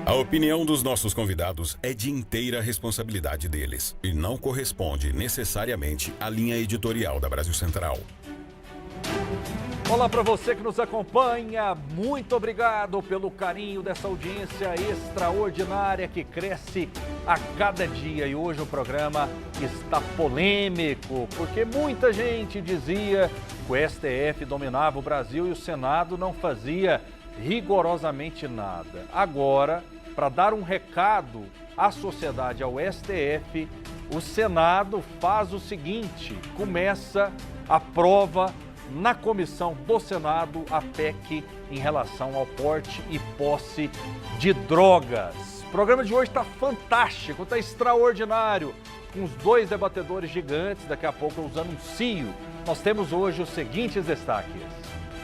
A opinião dos nossos convidados é de inteira responsabilidade deles e não corresponde necessariamente à linha editorial da Brasil Central. Olá para você que nos acompanha, muito obrigado pelo carinho dessa audiência extraordinária que cresce a cada dia. E hoje o programa está polêmico, porque muita gente dizia que o STF dominava o Brasil e o Senado não fazia rigorosamente nada. Agora, para dar um recado à sociedade, ao STF, o Senado faz o seguinte: aprova na comissão do Senado a PEC em relação ao porte e posse de drogas. O programa de hoje está fantástico, está extraordinário, com os dois debatedores gigantes. Daqui a pouco eu os anuncio. Nós temos hoje os seguintes destaques.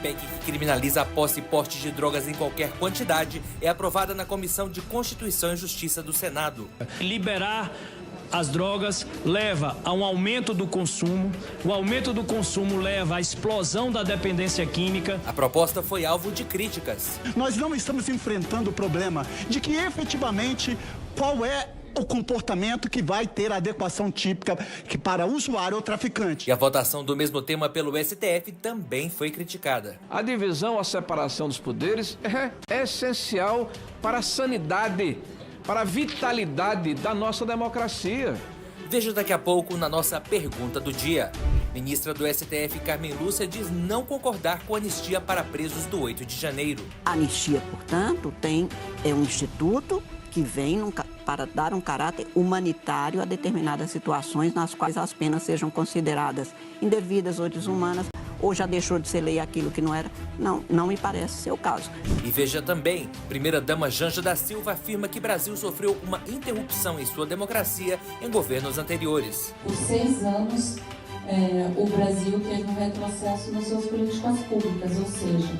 PEC que criminaliza a posse e porte de drogas em qualquer quantidade é aprovada na Comissão de Constituição e Justiça do Senado. Liberar as drogas leva a um aumento do consumo, o aumento do consumo leva à explosão da dependência química. A proposta foi alvo de críticas. Nós não estamos enfrentando o problema de que efetivamente qual é o comportamento que vai ter a adequação típica que para o usuário ou traficante. E a votação do mesmo tema pelo STF também foi criticada. A divisão, a separação dos poderes é essencial para a sanidade, para a vitalidade da nossa democracia. Veja daqui a pouco na nossa pergunta do dia. Ministra do STF, Carmen Lúcia, diz não concordar com a anistia para presos do 8 de janeiro. A anistia, portanto, é um instituto que vem para dar um caráter humanitário a determinadas situações nas quais as penas sejam consideradas indevidas ou desumanas, ou já deixou de ser lei aquilo que não era. Não me parece ser o caso. E veja também, primeira-dama Janja da Silva afirma que Brasil sofreu uma interrupção em sua democracia em governos anteriores. Por 6 anos, o Brasil teve um retrocesso nas suas políticas públicas, ou seja,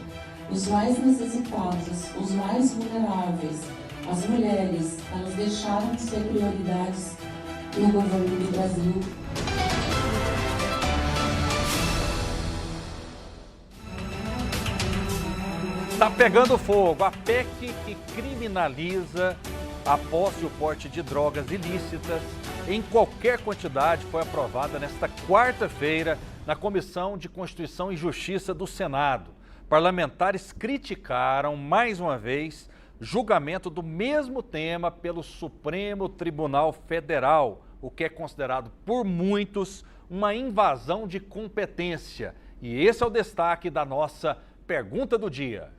os mais necessitados, os mais vulneráveis, as mulheres, elas deixaram de ser prioridades no governo do Brasil. Está pegando fogo. A PEC que criminaliza a posse e o porte de drogas ilícitas em qualquer quantidade foi aprovada nesta quarta-feira na Comissão de Constituição e Justiça do Senado. Parlamentares criticaram, mais uma vez, julgamento do mesmo tema pelo Supremo Tribunal Federal, o que é considerado por muitos uma invasão de competência. E esse é o destaque da nossa pergunta do dia.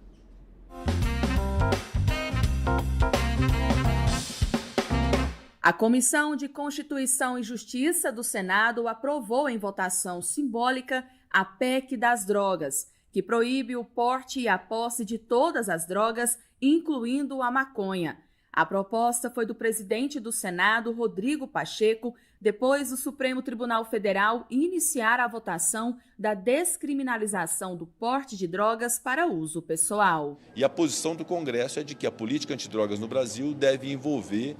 A Comissão de Constituição e Justiça do Senado aprovou em votação simbólica a PEC das drogas, que proíbe o porte e a posse de todas as drogas, incluindo a maconha. A proposta foi do presidente do Senado, Rodrigo Pacheco, depois do Supremo Tribunal Federal iniciar a votação da descriminalização do porte de drogas para uso pessoal. E a posição do Congresso é de que a política antidrogas no Brasil deve envolver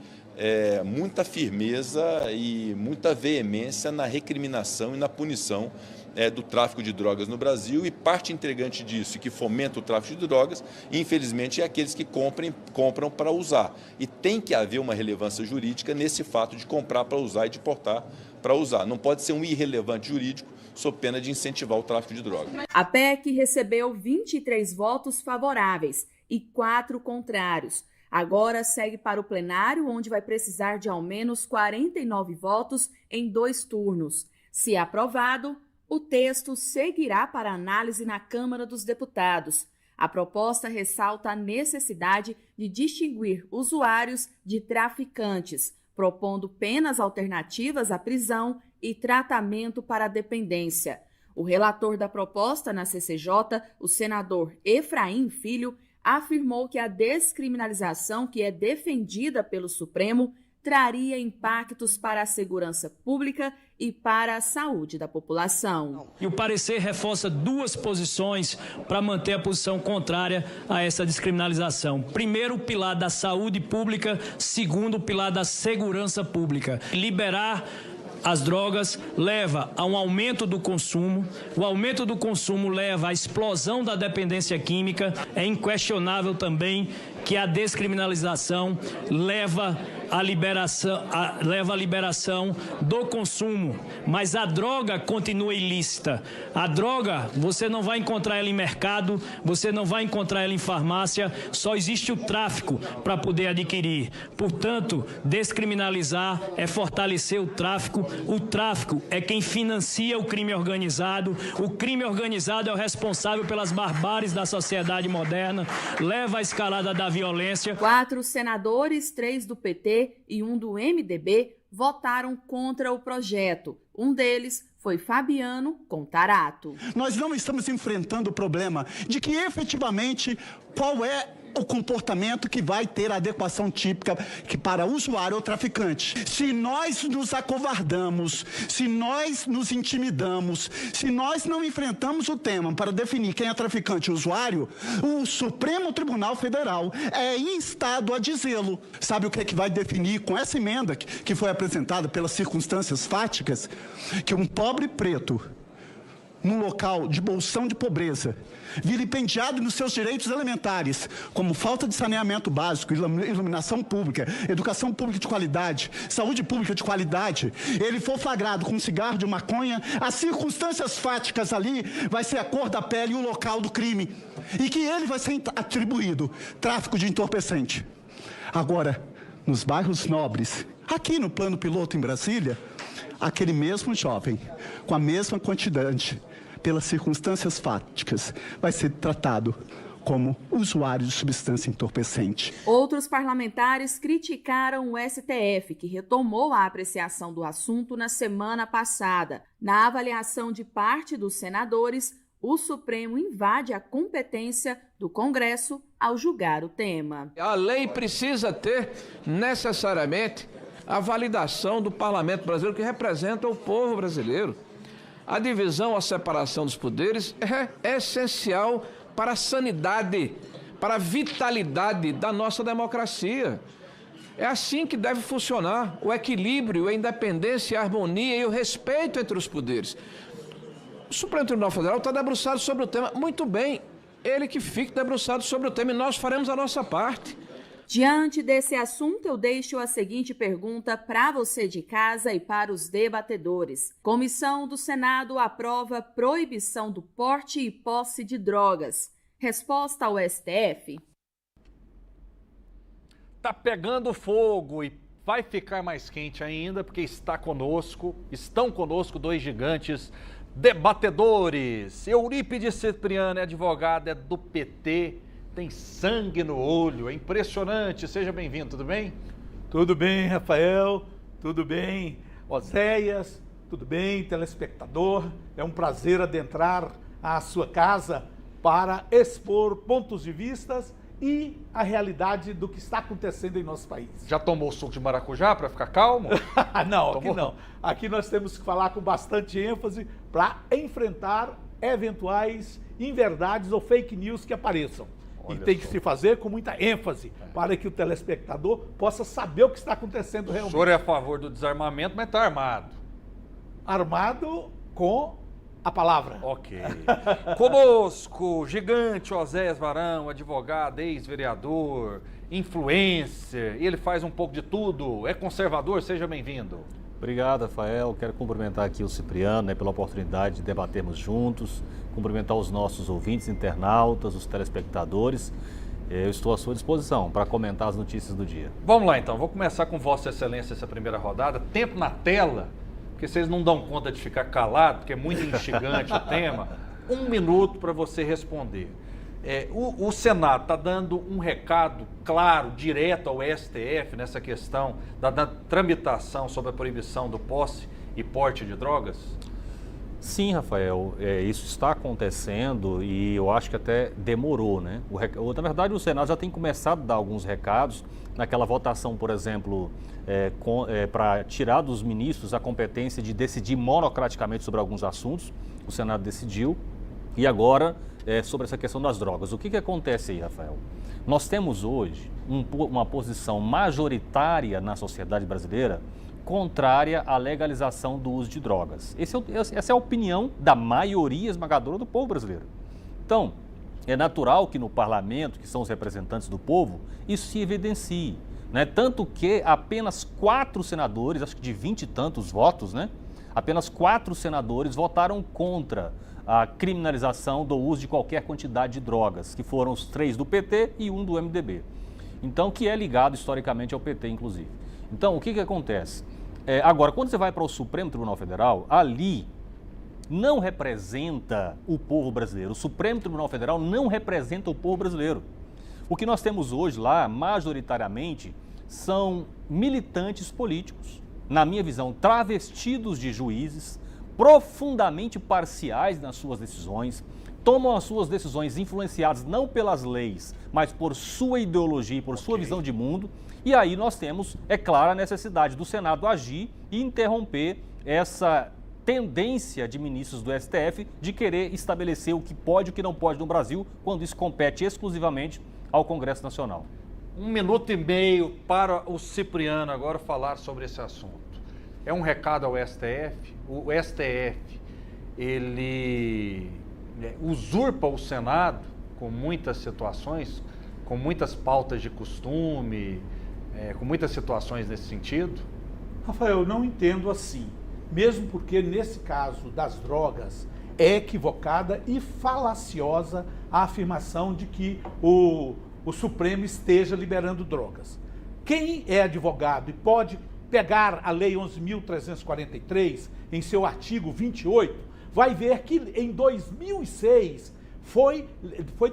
muita firmeza e muita veemência na recriminação e na punição do tráfico de drogas no Brasil, e parte integrante disso, que fomenta o tráfico de drogas, infelizmente, é aqueles que compram para usar. E tem que haver uma relevância jurídica nesse fato de comprar para usar e de portar para usar. Não pode ser um irrelevante jurídico, sob pena de incentivar o tráfico de drogas. A PEC recebeu 23 votos favoráveis e 4 contrários. Agora segue para o plenário, onde vai precisar de ao menos 49 votos em 2 turnos. Se aprovado, o texto seguirá para análise na Câmara dos Deputados. A proposta ressalta a necessidade de distinguir usuários de traficantes, propondo penas alternativas à prisão e tratamento para a dependência. O relator da proposta na CCJ, o senador Efraim Filho, afirmou que a descriminalização que é defendida pelo Supremo traria impactos para a segurança pública e para a saúde da população. E o parecer reforça 2 posições para manter a posição contrária a essa descriminalização. Primeiro, o pilar da saúde pública. Segundo, o pilar da segurança pública. Liberar as drogas leva a um aumento do consumo, o aumento do consumo leva à explosão da dependência química. É inquestionável também que a descriminalização leva à liberação do consumo, mas a droga continua ilícita. A droga, você não vai encontrar ela em mercado, você não vai encontrar ela em farmácia, só existe o tráfico para poder adquirir. Portanto, descriminalizar é fortalecer o tráfico é quem financia o crime organizado é o responsável pelas barbáries da sociedade moderna, leva à escalada da violência. 4 senadores, 3 do PT e 1 do MDB, votaram contra o projeto. Um deles foi Fabiano Contarato. Nós não estamos enfrentando o problema de que efetivamente qual é o comportamento que vai ter a adequação típica que para o usuário ou traficante. Se nós nos acovardamos, se nós nos intimidamos, se nós não enfrentamos o tema para definir quem é traficante e usuário, o Supremo Tribunal Federal é instado a dizê-lo. Sabe o que é que vai definir com essa emenda que foi apresentada pelas circunstâncias fáticas? Que um pobre preto, num local de bolsão de pobreza, vilipendiado nos seus direitos elementares, como falta de saneamento básico, iluminação pública, educação pública de qualidade, saúde pública de qualidade, ele for flagrado com um cigarro de maconha, as circunstâncias fáticas ali vai ser a cor da pele e o local do crime, e que ele vai ser atribuído tráfico de entorpecente. Agora, nos bairros nobres, aqui no plano piloto em Brasília, aquele mesmo jovem, com a mesma quantidade, pelas circunstâncias fáticas, vai ser tratado como usuário de substância entorpecente. Outros parlamentares criticaram o STF, que retomou a apreciação do assunto na semana passada. Na avaliação de parte dos senadores, o Supremo invade a competência do Congresso ao julgar o tema. A lei precisa ter, necessariamente, a validação do Parlamento brasileiro, que representa o povo brasileiro. A divisão, a separação dos poderes é essencial para a sanidade, para a vitalidade da nossa democracia. É assim que deve funcionar o equilíbrio, a independência, a harmonia e o respeito entre os poderes. O Supremo Tribunal Federal está debruçado sobre o tema. Muito bem, ele que fique debruçado sobre o tema e nós faremos a nossa parte. Diante desse assunto, eu deixo a seguinte pergunta para você de casa e para os debatedores. Comissão do Senado aprova proibição do porte e posse de drogas. Resposta ao STF? Tá pegando fogo e vai ficar mais quente ainda, porque estão conosco 2 gigantes debatedores. Eurípides Cipriano é advogado, é do PT, tem sangue no olho, é impressionante. Seja bem-vindo, tudo bem? Tudo bem, Rafael, tudo bem, Oséias, tudo bem, telespectador. É um prazer adentrar à sua casa para expor pontos de vistas e a realidade do que está acontecendo em nosso país. Já tomou suco de maracujá para ficar calmo? Não, aqui não. Aqui nós temos que falar com bastante ênfase para enfrentar eventuais inverdades ou fake news que apareçam. E tem que se fazer com muita ênfase para que o telespectador possa saber o que está acontecendo realmente. O senhor é a favor do desarmamento, mas está armado. Armado com a palavra. Ok. Conosco, gigante Oséias Varão, advogado, ex-vereador, influencer, e ele faz um pouco de tudo, é conservador, seja bem-vindo. Obrigado, Rafael. Quero cumprimentar aqui o Cipriano, pela oportunidade de debatermos juntos, cumprimentar os nossos ouvintes, internautas, os telespectadores. Eu estou à sua disposição para comentar as notícias do dia. Vamos lá então, vou começar com Vossa Excelência essa primeira rodada. Tempo na tela, porque vocês não dão conta de ficar calado, porque é muito instigante o tema. 1 minuto para você responder. O Senado está dando um recado claro, direto ao STF nessa questão da tramitação sobre a proibição do posse e porte de drogas? Sim, Rafael, isso está acontecendo e eu acho que até demorou, né? Na verdade, o Senado já tem começado a dar alguns recados naquela votação, por exemplo, para tirar dos ministros a competência de decidir monocraticamente sobre alguns assuntos. O Senado decidiu e agora sobre essa questão das drogas. O que acontece aí, Rafael? Nós temos hoje uma posição majoritária na sociedade brasileira contrária à legalização do uso de drogas. Essa é a opinião da maioria esmagadora do povo brasileiro. Então, É natural que no parlamento, que são os representantes do povo, isso se evidencie, né? Tanto que apenas 4 senadores, acho que de 20 e tantos votos, né? Apenas 4 senadores votaram contra a criminalização do uso de qualquer quantidade de drogas, que foram os 3 do PT e 1 do MDB. Então, que é ligado historicamente ao PT, inclusive. Então, o que acontece? Agora, quando você vai para o Supremo Tribunal Federal, ali não representa o povo brasileiro. O Supremo Tribunal Federal não representa o povo brasileiro. O que nós temos hoje lá, majoritariamente, são militantes políticos, na minha visão, travestidos de juízes, profundamente parciais nas suas decisões, tomam as suas decisões influenciadas não pelas leis, mas por sua ideologia e por sua visão de mundo. E aí nós temos, é claro, a necessidade do Senado agir e interromper essa tendência de ministros do STF de querer estabelecer o que pode e o que não pode no Brasil, quando isso compete exclusivamente ao Congresso Nacional. 1 minuto e meio para o Cipriano agora falar sobre esse assunto. É um recado ao STF. O STF, ele usurpa o Senado com muitas situações, com muitas pautas de costume, com muitas situações nesse sentido? Rafael, eu não entendo assim. Mesmo porque, nesse caso das drogas, é equivocada e falaciosa a afirmação de que o Supremo esteja liberando drogas. Quem é advogado e pode pegar a Lei 11.343, em seu artigo 28, vai ver que em 2006 foi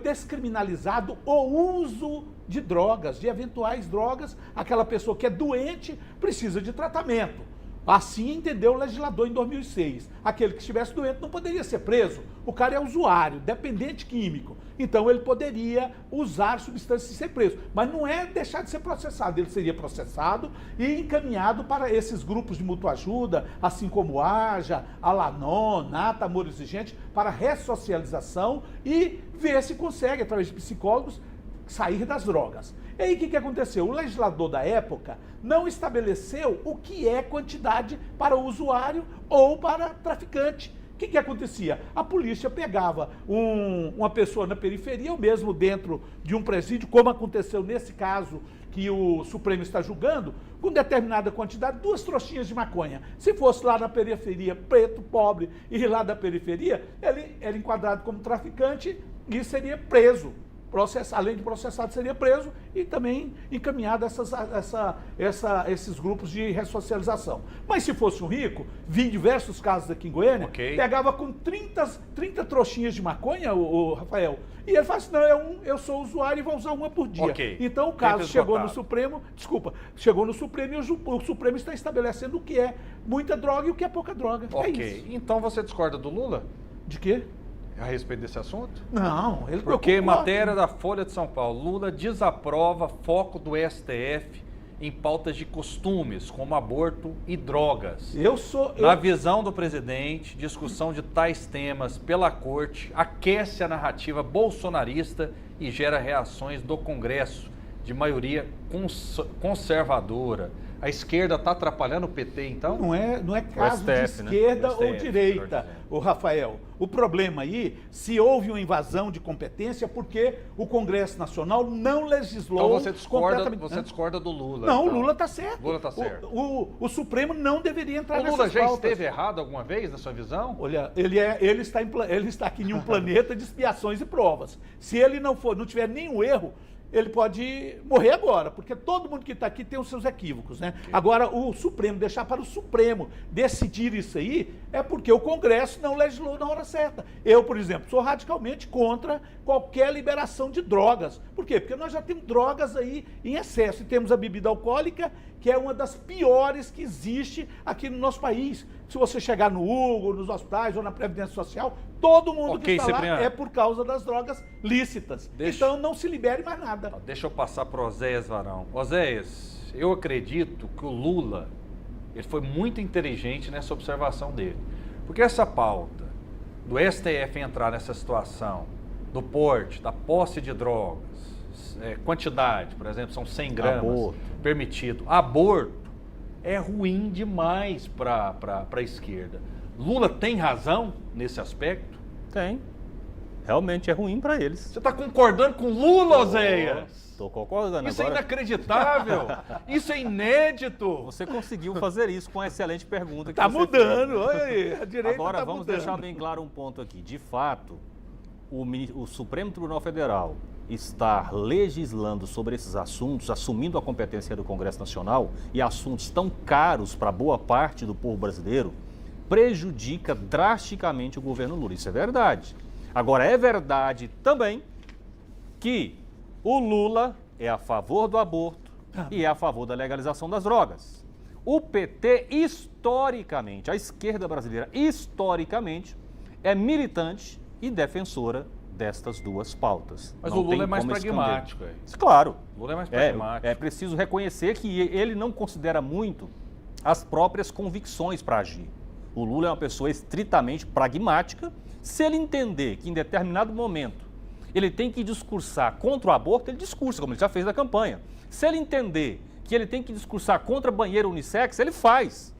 descriminalizado o uso de drogas, de eventuais drogas. Aquela pessoa que é doente precisa de tratamento. Assim entendeu o legislador em 2006. Aquele que estivesse doente não poderia ser preso. O cara é usuário, dependente químico. Então ele poderia usar substâncias e ser preso. Mas não é deixar de ser processado. Ele seria processado e encaminhado para esses grupos de mútua ajuda, assim como AJA, Alanon, Nata, Amor Exigente, para ressocialização e ver se consegue, através de psicólogos, sair das drogas. E aí o que aconteceu? O legislador da época não estabeleceu o que é quantidade para o usuário ou para traficante. O que acontecia? A polícia pegava uma pessoa na periferia, ou mesmo dentro de um presídio, como aconteceu nesse caso que o Supremo está julgando, com determinada quantidade, 2 trouxinhas de maconha. Se fosse lá na periferia, preto, pobre, e lá da periferia, ele era enquadrado como traficante e seria preso. Além de processado, seria preso e também encaminhado a esses grupos de ressocialização. Mas se fosse um rico, vi diversos casos aqui em Goiânia, pegava com 30 trouxinhas de maconha, o Rafael, e ele fala assim, não, eu sou usuário e vou usar uma por dia. Então o caso chegou no Supremo, chegou no Supremo e o Supremo está estabelecendo o que é muita droga e o que é pouca droga. É isso. Então você discorda do Lula? De quê? A respeito desse assunto? Não, ele porque matéria da Folha de São Paulo, Lula desaprova foco do STF em pautas de costumes, como aborto e drogas. Na visão do presidente, discussão de tais temas pela corte aquece a narrativa bolsonarista e gera reações do Congresso, de maioria conservadora. A esquerda está atrapalhando o PT, então? Não é caso de esquerda ou direita, o Rafael. O problema aí, se houve uma invasão de competência, porque o Congresso Nacional não legislou... Então você discorda do Lula? Não, então. o Lula está certo. Lula está certo. O Supremo não deveria entrar nessas pautas. O Lula já esteve errado alguma vez, na sua visão? Olha, ele está aqui em um planeta de expiações e provas. Se ele não tiver nenhum erro, ele pode morrer agora, porque todo mundo que está aqui tem os seus equívocos, né? Agora, o Supremo, deixar para o Supremo decidir isso aí, é porque o Congresso não legislou na hora certa. Eu, por exemplo, sou radicalmente contra qualquer liberação de drogas. Por quê? Porque nós já temos drogas aí em excesso, e temos a bebida alcoólica, que é uma das piores que existe aqui no nosso país. Se você chegar no Hugo, nos hospitais ou na Previdência Social, todo mundo que está lá é por causa das drogas lícitas. Então não se libere mais nada. Deixa eu passar para o Oséias Varão. Oséias, eu acredito que o Lula ele foi muito inteligente nessa observação dele. Porque essa pauta do STF entrar nessa situação, do porte, da posse de drogas, quantidade, por exemplo, são 100 gramas permitido. Aborto é ruim demais para a esquerda. Lula tem razão nesse aspecto? Tem. Realmente é ruim para eles. Você está concordando com Lula, Oséias? Estou concordando Isso agora. é inacreditável. Isso é inédito. Você conseguiu fazer isso com uma excelente pergunta. Está mudando. Olha aí, a direita Agora, tá vamos mudando. deixar bem claro um ponto aqui. De fato, o Supremo Tribunal Federal estar legislando sobre esses assuntos, assumindo a competência do Congresso Nacional e assuntos tão caros para boa parte do povo brasileiro, prejudica drasticamente o governo Lula. Isso é verdade. Agora, é verdade também que o Lula é a favor do aborto e é a favor da legalização das drogas. O PT, historicamente, a esquerda brasileira, historicamente, é militante e defensora destas duas pautas. Mas Não o Lula tem é mais como pragmático. Claro. O Lula é mais pragmático. É preciso reconhecer que ele não considera muito as próprias convicções para agir. O Lula é uma pessoa estritamente pragmática. Se ele entender que em determinado momento ele tem que discursar contra o aborto, ele discursa, como ele já fez na campanha. Se ele entender que ele tem que discursar contra banheiro unissex, ele faz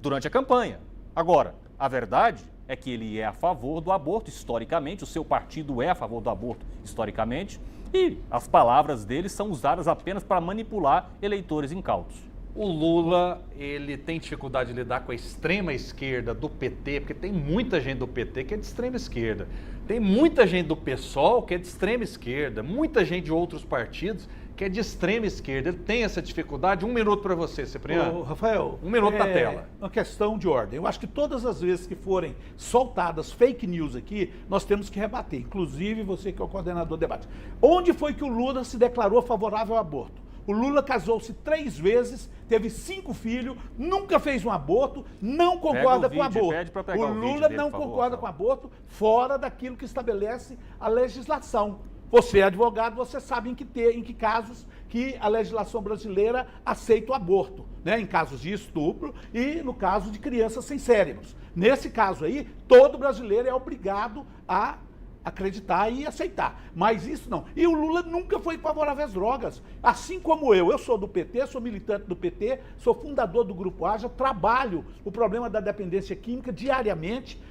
durante a campanha. Agora, a verdade é que ele é a favor do aborto historicamente, o seu partido é a favor do aborto historicamente, e as palavras dele são usadas apenas para manipular eleitores incautos. O Lula, ele tem dificuldade de lidar com a extrema esquerda do PT, porque tem muita gente do PT que é de extrema esquerda. Tem muita gente do PSOL que é de extrema esquerda, muita gente de outros partidos que é de extrema esquerda. Ele tem essa dificuldade. 1 minuto para você, Cipriano. Rafael, 1 minuto na tela. Uma questão de ordem. Eu acho que todas as vezes que forem soltadas fake news aqui, nós temos que rebater. Inclusive você que é o coordenador do debate. Onde foi que o Lula se declarou favorável ao aborto? O Lula casou-se 3 vezes, teve 5 filhos, nunca fez um aborto, não concorda com o aborto. O Lula não concorda com o aborto fora daquilo que estabelece a legislação. Você é advogado, você sabe em que casos que a legislação brasileira aceita o aborto, né? Em casos de estupro e no caso de crianças sem cérebros. Nesse caso aí, todo brasileiro é obrigado a acreditar e aceitar, mas isso não. E o Lula nunca foi favorável às drogas, assim como eu sou do PT, sou militante do PT, sou fundador do Grupo Haja, trabalho o problema da dependência química diariamente,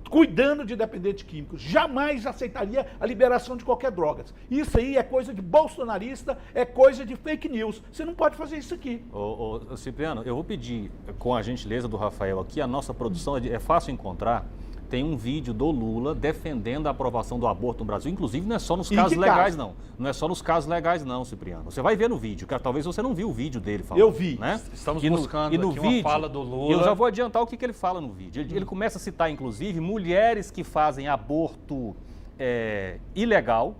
cuidando de dependentes químicos. Jamais aceitaria a liberação de qualquer droga. Isso aí é coisa de bolsonarista, é coisa de fake news. Você não pode fazer isso aqui. Ô, Cipriano, eu vou pedir, com a gentileza do Rafael aqui, a nossa produção é fácil encontrar. Tem um vídeo do Lula defendendo a aprovação do aborto no Brasil, inclusive não é só nos casos legais, não. Não é só nos casos legais, não, Cipriano. Você vai ver no vídeo, que talvez você não viu o vídeo dele falando. Eu vi. Né? Estamos buscando aqui uma fala do Lula. Eu já vou adiantar o que ele fala no vídeo. Ele começa a citar, inclusive, mulheres que fazem aborto ilegal.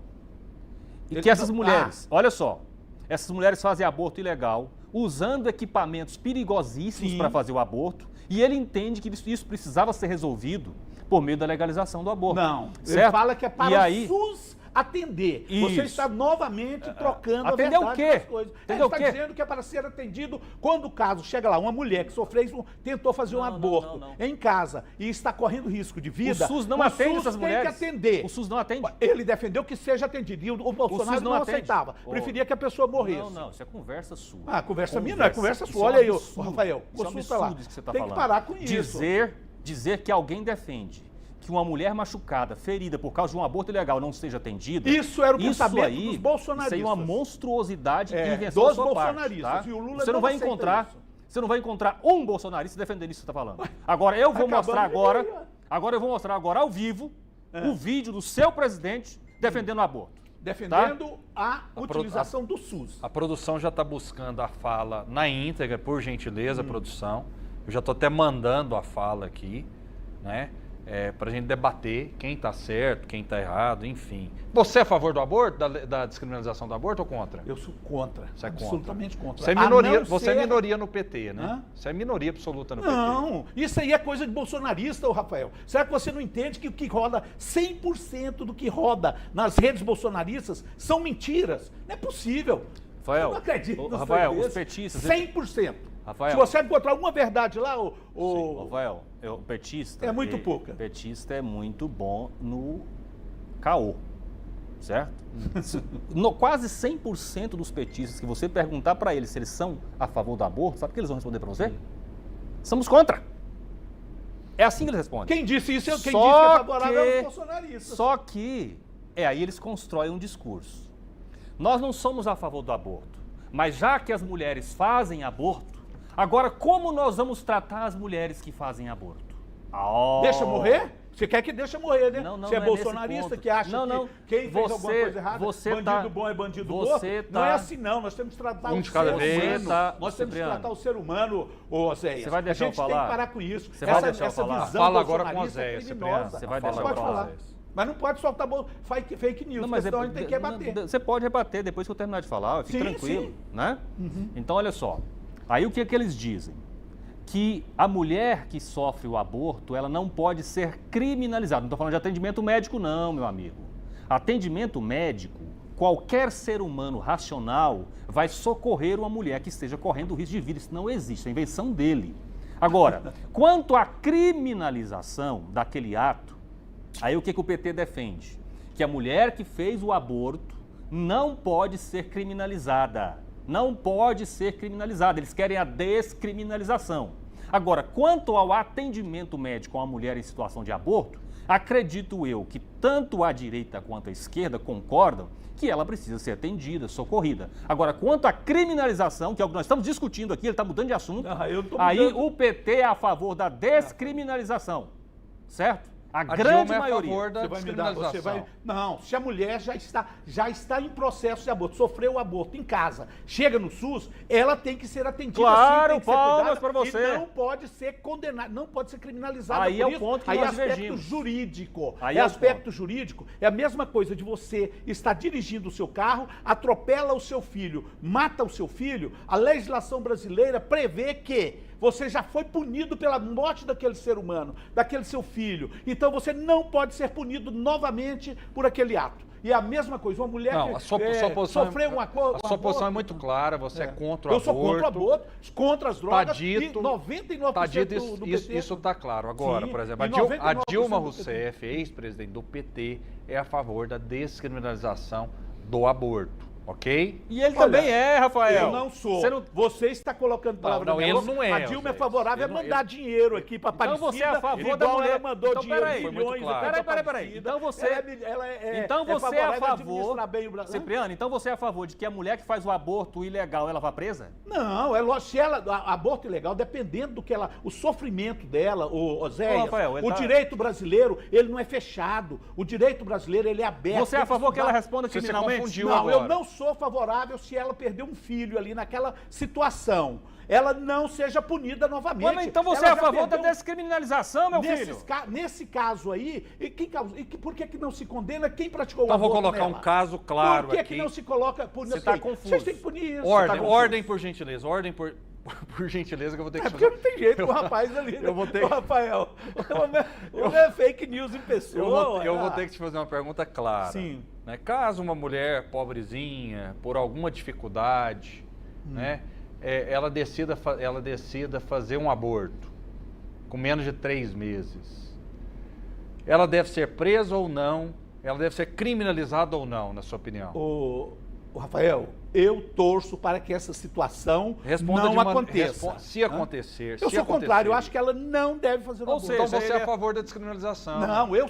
E que essas mulheres, olha só, essas mulheres fazem aborto ilegal, usando equipamentos perigosíssimos para fazer o aborto, e ele entende que isso precisava ser resolvido por meio da legalização do aborto. Não, certo? Ele fala que é para o SUS atender. Isso. Você está novamente trocando atender a verdade o quê? das coisas. Atender Ele o quê? está dizendo que é para ser atendido quando o caso chega lá, uma mulher que tentou fazer um aborto em casa e está correndo risco de vida. O SUS não atende essas mulheres. Tem que atender. O SUS não atende. Ele defendeu que seja atendido e o Bolsonaro não aceitava. Preferia que a pessoa morresse. Não, isso é conversa sua. Conversa minha não é conversa sua. Olha aí, Rafael, consulta lá. Que você tá tem falando. Que parar com isso. Dizer que alguém defende que uma mulher machucada, ferida por causa de um aborto ilegal não seja atendida... Isso era o pensamento dos bolsonaristas. Isso aí é uma monstruosidade e invenção da sua parte, tá? E o Lula você não vai encontrar um bolsonarista defendendo isso que você está falando. Agora eu vou mostrar agora ao vivo o vídeo do seu presidente defendendo o aborto. Defendendo a utilização do SUS. A produção já está buscando a fala na íntegra, por gentileza, produção. Eu já estou até mandando a fala aqui, né? Para a gente debater quem está certo, quem está errado, enfim. Você é a favor do aborto, da descriminalização do aborto ou contra? Eu sou contra. Você é absolutamente contra. Você é minoria, você é minoria no PT, né? Você é minoria absoluta no PT. Não, isso aí é coisa de bolsonarista, Rafael. Será que você não entende que o que roda, 100% do que roda nas redes bolsonaristas são mentiras? Não é possível. Rafael, eu não acredito Rafael, os petistas... 100%. Rafael, se você encontrar uma verdade lá, Rafael, o petista... É muito pouca. O petista é muito bom no caô, certo? Quase 100% dos petistas que você perguntar para eles se eles são a favor do aborto, sabe o que eles vão responder para você? Somos contra. É assim que eles respondem. Quem disse isso é quem disse que é favorável aos bolsonaristas. Só que, aí eles constroem um discurso. Nós não somos a favor do aborto, mas já que as mulheres fazem aborto, agora como nós vamos tratar as mulheres que fazem aborto? Deixa morrer? Você quer que deixa morrer, né? Não, você é não bolsonarista que acha que quem fez alguma coisa errada, bandido bom é bandido morto? Não é assim não, nós temos que tratar o ser humano. Nós temos que tratar o ser humano, ô Oséias. Você vai deixar eu falar? A gente tem que parar com isso. Você vai deixar eu falar? Fala agora com o Oséias, Cipriano. Você vai deixar eu falar? Mas não pode soltar fake news, porque senão a gente tem que rebater. Você pode rebater depois que eu terminar de falar, fique tranquilo, sim. Né? Então, olha só, aí o que é que eles dizem? Que a mulher que sofre o aborto, ela não pode ser criminalizada. Não estou falando de atendimento médico não, meu amigo. Atendimento médico, qualquer ser humano racional vai socorrer uma mulher que esteja correndo risco de vida. Isso não existe, é a invenção dele. Agora, quanto à criminalização daquele ato, aí o que o PT defende? Que a mulher que fez o aborto não pode ser criminalizada. Não pode ser criminalizada. Eles querem a descriminalização. Agora, quanto ao atendimento médico a uma mulher em situação de aborto, acredito eu que tanto a direita quanto a esquerda concordam que ela precisa ser atendida, socorrida. Agora, quanto à criminalização, que é o que nós estamos discutindo aqui, ele está mudando de assunto, aí o PT é a favor da descriminalização, certo? A grande maioria. É a favor da descriminalização. Não, se a mulher já está em processo de aborto, sofreu o aborto em casa, chega no SUS, ela tem que ser atendida. Claro, assim, palmas para você. E não pode ser condenada, não pode ser criminalizada. Aí é o ponto que aí nós aspecto divergimos. Jurídico. Aí aspecto jurídico é a mesma coisa de você estar dirigindo o seu carro, atropela o seu filho, mata o seu filho. A legislação brasileira prevê que você já foi punido pela morte daquele ser humano, daquele seu filho. Então você não pode ser punido novamente por aquele ato. E a mesma coisa, uma mulher que sua posição sofreu uma coisa. A sua posição é muito clara, você é contra o aborto. Eu sou contra o aborto, contra as drogas. Tá dito, e 99% do PT. Isso está claro. Agora, sim, por exemplo, a Dilma Rousseff, ex-presidente do PT, é a favor da descriminalização do aborto. Ok? E ele também é, Rafael. Eu não sou. Você está colocando palavras na minha boca. Não é. A Dilma é favorável a mandar dinheiro aqui para Aparecida. Então você é a favor da mulher. Ela mandou dinheiro, milhões. Peraí. Então você é a favor. Cipriano, então você é a favor de que a mulher que faz o aborto ilegal, ela vá presa? Não, é lógico. Se ela aborto ilegal, dependendo do que ela, o sofrimento dela, o Oséias, o direito brasileiro, ele não é fechado. O direito brasileiro, ele é aberto. Você é a favor que ela responda criminalmente? Não, eu não sou favorável se ela perder um filho ali naquela situação. Ela não seja punida novamente. Mas então você é a favor da descriminalização, meu filho? Nesse caso aí, por que não se condena quem praticou o aborto? Então vou colocar um caso claro aqui. Por que não se coloca... Você está confuso. Vocês têm que punir isso. Ordem, por gentileza. Ordem, por gentileza, que eu vou ter que... porque não tem jeito, o rapaz ali... Eu vou ter... Rafael, é fake news em pessoa. Eu vou ter que te fazer uma pergunta clara. Sim. Né? Caso uma mulher pobrezinha, por alguma dificuldade, né, ela decida fazer um aborto com menos de 3 meses, ela deve ser presa ou não? Ela deve ser criminalizada ou não, na sua opinião? O Rafael, eu torço para que essa situação não aconteça. Se acontecer. Eu sou contrário, eu acho que ela não deve fazer o aborto. Então você é a favor da descriminalização. Não, eu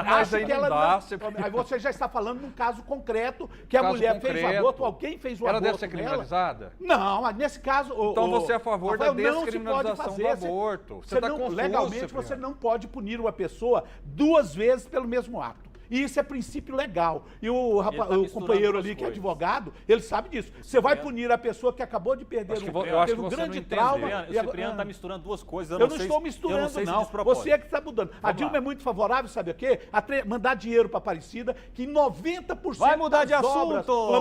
acho que ela não... Aí você já está falando num caso concreto, que a mulher fez o aborto, alguém fez o aborto. Ela deve ser criminalizada? Não, mas nesse caso... Então você é a favor da descriminalização do aborto. Você está confuso, legalmente, você não pode punir uma pessoa 2 vezes pelo mesmo ato. E isso é princípio legal. E o companheiro ali, que é advogado, ele sabe disso. Você vai punir a pessoa que acabou de perder um grande trauma. O Cipriano está misturando duas coisas. Eu não estou misturando, não. Você é que está mudando. A Dilma é muito favorável, sabe o quê? Mandar dinheiro para Aparecida, que 90% vai mudar de assunto.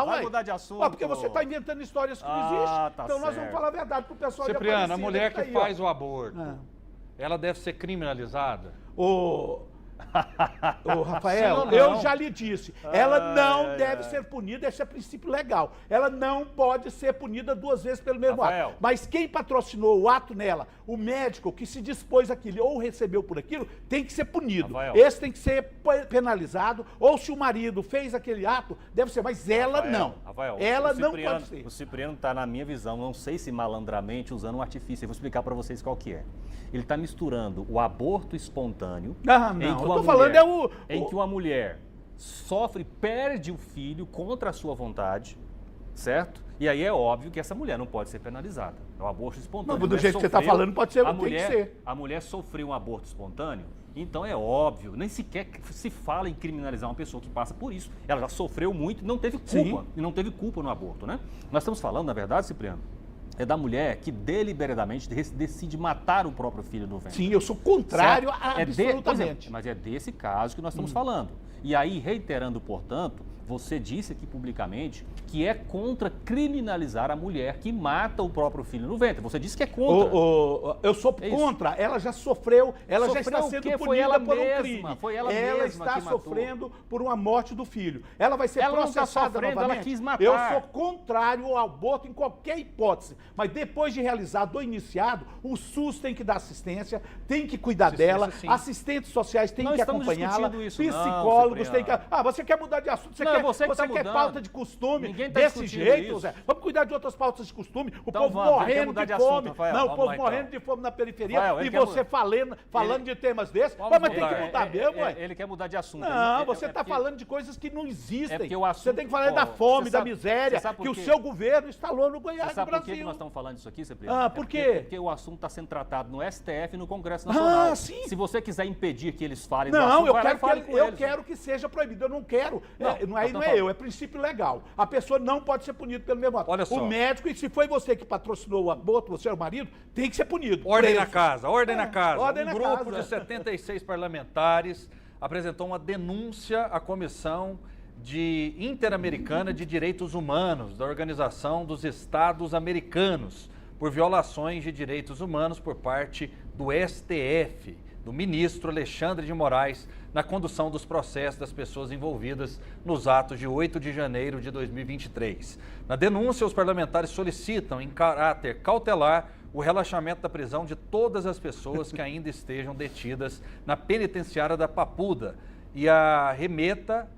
Vai mudar de assunto. Porque você está inventando histórias que não existem. Então nós vamos falar a verdade para o pessoal de Aparecida. Cipriano, a mulher que faz o aborto, ela deve ser criminalizada? Rafael, eu já lhe disse, ela não deve ser punida, esse é princípio legal. Ela não pode ser punida 2 vezes pelo mesmo ato. Mas quem patrocinou o ato nela, o médico que se dispôs àquilo ou recebeu por aquilo, tem que ser punido. Esse tem que ser penalizado, ou se o marido fez aquele ato, deve ser, mas ela não. Ela não pode ser. O Cipriano está, na minha visão, não sei se malandramente, usando um artifício. Eu vou explicar para vocês qual que é. Ele está misturando o aborto espontâneo, em que uma mulher sofre, perde o filho contra a sua vontade, certo? E aí é óbvio que essa mulher não pode ser penalizada. É o aborto espontâneo. Não, do jeito que você está falando, pode ser, tem que ser. A mulher sofreu um aborto espontâneo, então é óbvio, nem sequer se fala em criminalizar uma pessoa que passa por isso. Ela já sofreu muito e não teve culpa. Sim. E não teve culpa no aborto, né? Nós estamos falando, na verdade, Cipriano, é da mulher que deliberadamente decide matar o próprio filho no ventre. Sim, eu sou contrário absolutamente. Mas é desse caso que nós estamos falando. E aí, reiterando, portanto, você disse aqui publicamente que é contra criminalizar a mulher que mata o próprio filho no ventre. Você disse que é contra. Eu sou contra. Ela já sofreu, ela já está sendo punida por um crime. Foi ela mesma está que sofrendo por uma morte do filho. Ela vai ser processada novamente. Ela quis matar. Eu sou contrário ao aborto em qualquer hipótese. Mas depois de realizado ou iniciado, o SUS tem que dar assistência, tem que cuidar dela, assistentes sociais têm que acompanhá-la, psicólogos têm que... Você quer mudar de assunto? Você quer pauta de costume desse jeito, Zé? Vamos cuidar de outras pautas de costume. O povo morrendo de fome. Não, o povo morrendo de fome na periferia. E você falando de temas desses. Mas tem que mudar mesmo, ué. Ele quer mudar de assunto. Não, você está falando de coisas que não existem. Você tem que falar da fome, da miséria, que o seu governo instalou no Goiás, no Brasil. Sabe por que nós estamos falando isso aqui, Cipriano? Por quê? Porque o assunto está sendo tratado no STF e no Congresso Nacional. Sim. Se você quiser impedir que eles falem do assunto, eu quero que seja proibido. Eu não quero. Não é princípio legal. A pessoa não pode ser punida pelo mesmo ato. Olha só. O médico, e se foi você que patrocinou o aborto, você é o marido, tem que ser punido. Ordem na casa, ordem na casa. Ordem um na grupo casa. de 76 parlamentares apresentou uma denúncia à Comissão Interamericana de Direitos Humanos da Organização dos Estados Americanos por violações de direitos humanos por parte do STF, do ministro Alexandre de Moraes, na condução dos processos das pessoas envolvidas nos atos de 8 de janeiro de 2023. Na denúncia, os parlamentares solicitam, em caráter cautelar, o relaxamento da prisão de todas as pessoas que ainda estejam detidas na penitenciária da Papuda e a remessa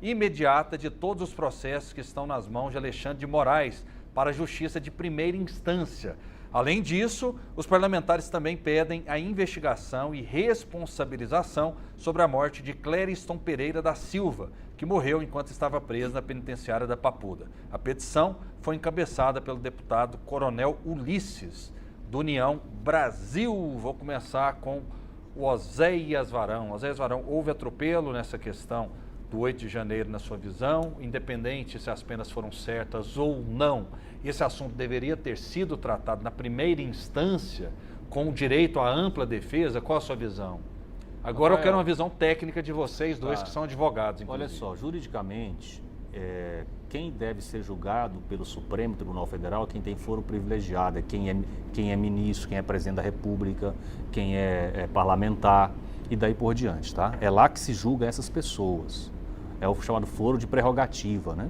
imediata de todos os processos que estão nas mãos de Alexandre de Moraes para a Justiça de primeira instância. Além disso, os parlamentares também pedem a investigação e responsabilização sobre a morte de Clériston Pereira da Silva, que morreu enquanto estava preso na penitenciária da Papuda. A petição foi encabeçada pelo deputado Coronel Ulisses, do União Brasil. Vou começar com o Oséias Varão. Oséias Varão, houve atropelo nessa questão do 8 de janeiro na sua visão, independente se as penas foram certas ou não. Esse assunto deveria ter sido tratado na primeira instância com o direito à ampla defesa. Qual a sua visão? Agora eu quero uma visão técnica de vocês dois, que são advogados, inclusive. Olha só, juridicamente, quem deve ser julgado pelo Supremo Tribunal Federal é quem tem foro privilegiado, é quem é ministro, quem é presidente da República, quem é parlamentar e daí por diante, tá? É lá que se julga essas pessoas. É o chamado foro de prerrogativa, né?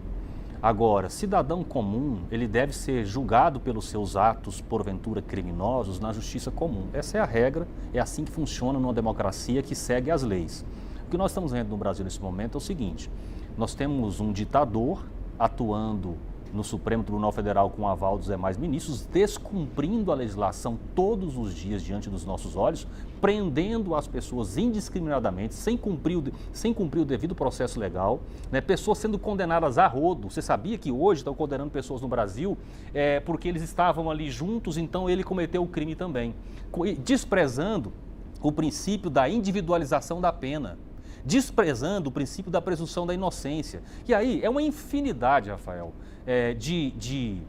Agora, cidadão comum, ele deve ser julgado pelos seus atos, porventura, criminosos, na justiça comum. Essa é a regra, é assim que funciona numa democracia que segue as leis. O que nós estamos vendo no Brasil nesse momento é o seguinte: nós temos um ditador atuando no Supremo Tribunal Federal com o aval dos demais ministros, descumprindo a legislação todos os dias diante dos nossos olhos, prendendo as pessoas indiscriminadamente, sem cumprir o devido processo legal, né? Pessoas sendo condenadas a rodo. Você sabia que hoje estão condenando pessoas no Brasil porque eles estavam ali juntos, então ele cometeu o crime também, desprezando o princípio da individualização da pena, desprezando o princípio da presunção da inocência. E aí é uma infinidade, Rafael, de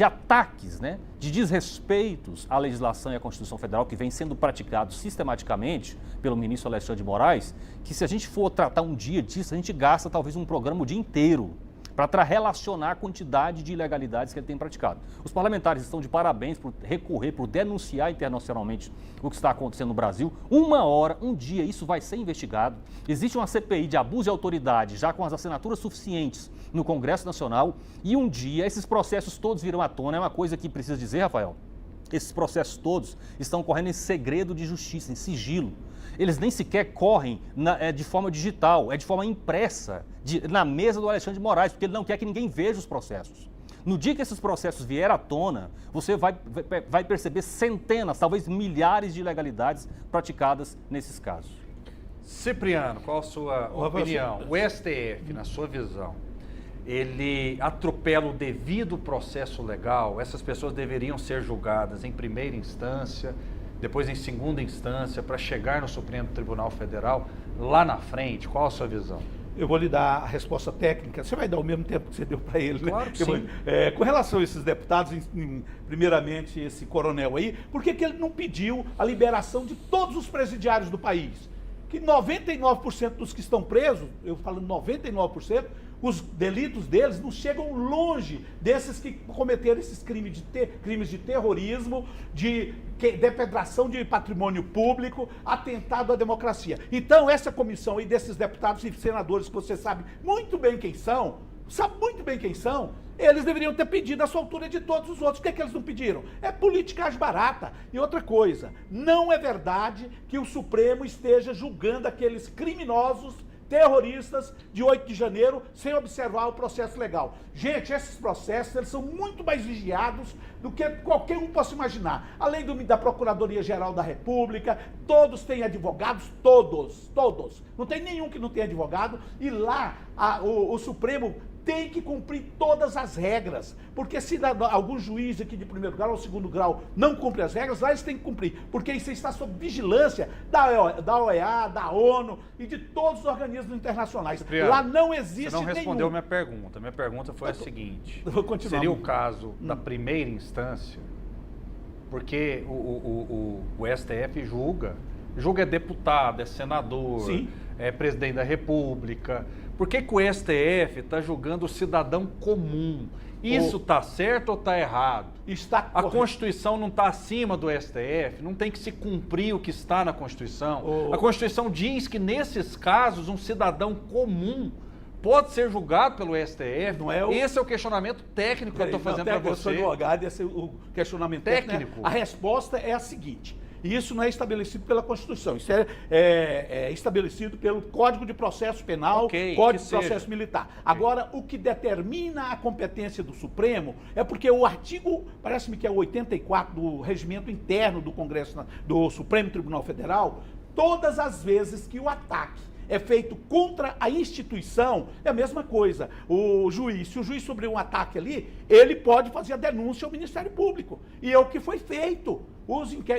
ataques, né, de desrespeitos à legislação e à Constituição Federal que vem sendo praticados sistematicamente pelo ministro Alexandre de Moraes, que se a gente for tratar um dia disso, a gente gasta talvez um programa o dia inteiro para relacionar a quantidade de ilegalidades que ele tem praticado. Os parlamentares estão de parabéns por recorrer, por denunciar internacionalmente o que está acontecendo no Brasil. Uma hora, um dia, isso vai ser investigado. Existe uma CPI de abuso de autoridade, já com as assinaturas suficientes no Congresso Nacional, e um dia esses processos todos virão à tona. É uma coisa que precisa dizer, Rafael, esses processos todos estão correndo em segredo de justiça, em sigilo. Eles nem sequer correm de forma digital, é de forma impressa, na mesa do Alexandre de Moraes, porque ele não quer que ninguém veja os processos. No dia que esses processos vierem à tona, você vai perceber centenas, talvez milhares de ilegalidades praticadas nesses casos. Cipriano, qual a sua opinião? O STF, na sua visão, ele atropela o devido processo legal? Essas pessoas deveriam ser julgadas em primeira instância, depois em segunda instância, para chegar no Supremo Tribunal Federal lá na frente? Qual a sua visão? Eu vou lhe dar a resposta técnica. Você vai dar o mesmo tempo que você deu para ele, né? Claro que sim. Com relação a esses deputados, primeiramente esse coronel aí, por que ele não pediu a liberação de todos os presidiários do país? Que 99% dos que estão presos, eu falo 99%, os delitos deles não chegam longe desses que cometeram esses crimes de terrorismo, de depredação de patrimônio público, atentado à democracia. Então, essa comissão aí desses deputados e senadores, que você sabe muito bem quem são, eles deveriam ter pedido a soltura de todos os outros. Por que eles não pediram? É politicagem barata. E outra coisa, não é verdade que o Supremo esteja julgando aqueles criminosos terroristas de 8 de janeiro sem observar o processo legal. Gente, esses processos eles são muito mais vigiados do que qualquer um possa imaginar. Além da Procuradoria-Geral da República, todos têm advogados, todos. Não tem nenhum que não tenha advogado. E lá o Supremo tem que cumprir todas as regras, porque se algum juiz aqui de primeiro grau ou segundo grau não cumpre as regras, lá eles têm que cumprir, porque isso está sob vigilância da OEA, da ONU e de todos os organismos internacionais. Cipriano, lá não existe nenhum. Você não respondeu minha pergunta. Minha pergunta foi a seguinte: seria o caso da primeira instância, porque o STF julga é deputado, é senador, sim, é presidente da República. Por que o STF está julgando o cidadão comum? Isso está certo ou está errado? A Constituição não está acima do STF? Não tem que se cumprir o que está na Constituição? A Constituição diz que, nesses casos, um cidadão comum pode ser julgado pelo STF. Não é Esse é o questionamento técnico que eu estou fazendo para você. Eu sou advogado, esse é o questionamento técnico. A resposta é a seguinte: e isso não é estabelecido pela Constituição, isso é estabelecido pelo Código de Processo Penal, Código de Processo Militar. Agora, o que determina a competência do Supremo é porque o artigo, parece-me que é o 84 do regimento interno do Congresso, do Supremo Tribunal Federal, todas as vezes que o ataque é feito contra a instituição, é a mesma coisa. Se o juiz sofreu um ataque ali, ele pode fazer a denúncia ao Ministério Público. E é o que foi feito.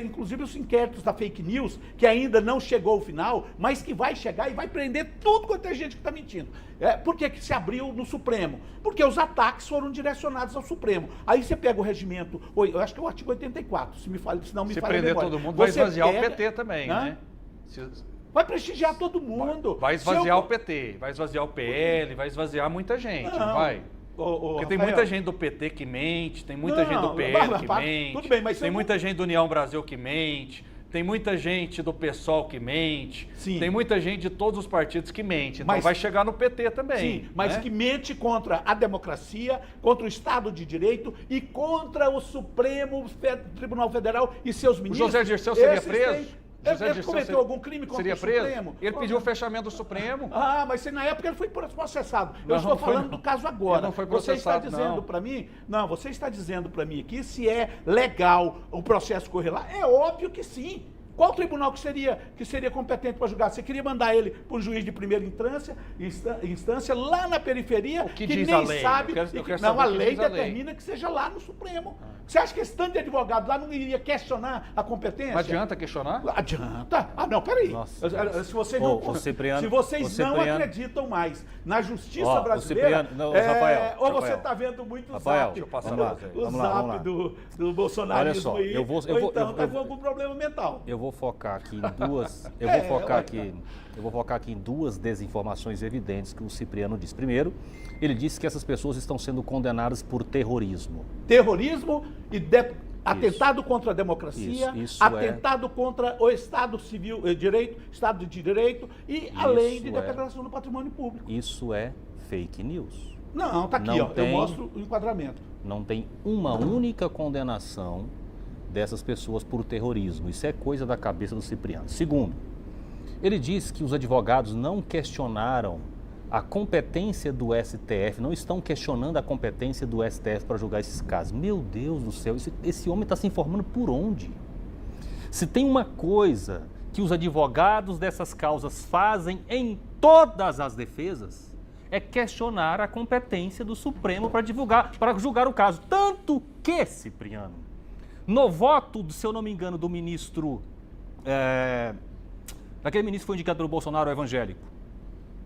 Inclusive os inquéritos da fake news, que ainda não chegou ao final, mas que vai chegar e vai prender tudo quanto é gente que está mentindo. Por que se abriu no Supremo? Porque os ataques foram direcionados ao Supremo. Aí você pega o regimento, eu acho que é o artigo 84, se não me falha a memória. Se prender todo mundo, vai esvaziar o PT também, né? Vai prestigiar todo mundo. Vai esvaziar o PT, vai esvaziar o PL, vai esvaziar muita gente, não vai? Porque tem muita gente do PT que mente, tem muita gente do PL que mente, tudo bem, mas tem muita gente do União Brasil que mente, tem muita gente do PSOL que mente, tem muita gente de todos os partidos que mente. Então vai chegar no PT também. Sim, mas que mente contra a democracia, contra o Estado de Direito e contra o Supremo Tribunal Federal e seus ministros. O José Dirceu seria preso? Ele cometeu algum crime contra o Supremo? Ele pediu o fechamento do Supremo. Mas na época ele foi processado. Eu estou falando do caso agora. Ele não foi processado, você está dizendo para mim... Não, você está dizendo para mim aqui se é legal o processo correr lá. É óbvio que sim. Qual tribunal que seria competente para julgar? Você queria mandar ele para um juiz de primeira instância lá na periferia, que nem diz a lei? sabe... Não, a lei determina que seja lá no Supremo. Você acha que esse tanto de advogado lá não iria questionar a competência? Mas adianta questionar? Adianta. Não, peraí. Se vocês não, acreditam mais na justiça brasileira, Rafael, ou você está vendo muito o zap do bolsonarismo aí, ou então está com algum problema mental. Eu vou focar aqui em duas. Eu vou focar aqui em duas desinformações evidentes que o Cipriano disse. Primeiro, ele disse que essas pessoas estão sendo condenadas por terrorismo. Terrorismo e atentado contra a democracia, atentado contra o Estado Civil, Estado de Direito e além de depredação do patrimônio público. Isso é fake news. Não, está aqui, eu mostro o enquadramento. Não tem uma única condenação dessas pessoas por terrorismo. Isso é coisa da cabeça do Cipriano. Segundo, ele diz que os advogados não questionaram a competência do STF, não estão questionando a competência do STF para julgar esses casos. Meu Deus do céu, esse homem está se informando por onde? Se tem uma coisa que os advogados dessas causas fazem em todas as defesas, é questionar a competência do Supremo para julgar o caso. Tanto que, Cipriano, no voto, se eu não me engano, do ministro, daquele ministro que foi indicado pelo Bolsonaro, o evangélico.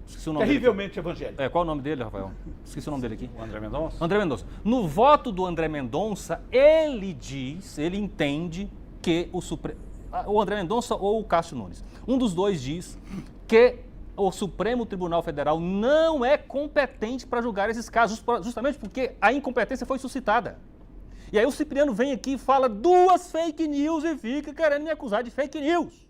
Esqueci o nome Terrivelmente evangélico. Qual é o nome dele, Rafael? Esqueci o nome dele aqui. O André Mendonça? André Mendonça. No voto do André Mendonça, ele entende que o André Mendonça ou o Cássio Nunes, um dos dois diz que o Supremo Tribunal Federal não é competente para julgar esses casos, justamente porque a incompetência foi suscitada. E aí o Cipriano vem aqui e fala 2 fake news e fica querendo me acusar de fake news.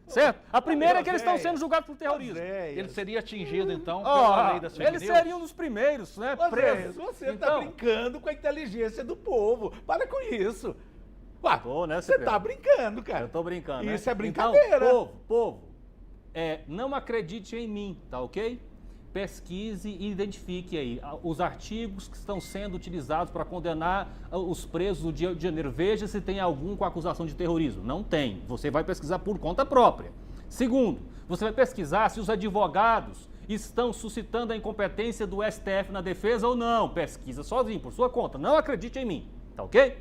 Certo? A primeira é que eles estão sendo julgados por terrorismo. Ele seria atingido, então, pela lei das fake news? Eles seriam um dos primeiros, né? Presos. Você está brincando com a inteligência do povo. Para com isso. Ué, você está brincando, cara. Eu estou brincando, né? Isso é brincadeira. Então, povo, não acredite em mim, tá ok? Pesquise e identifique aí os artigos que estão sendo utilizados para condenar os presos do dia de janeiro. Veja se tem algum com acusação de terrorismo. Não tem. Você vai pesquisar por conta própria. Segundo, você vai pesquisar se os advogados estão suscitando a incompetência do STF na defesa ou não. Pesquisa sozinho, por sua conta. Não acredite em mim. Tá ok?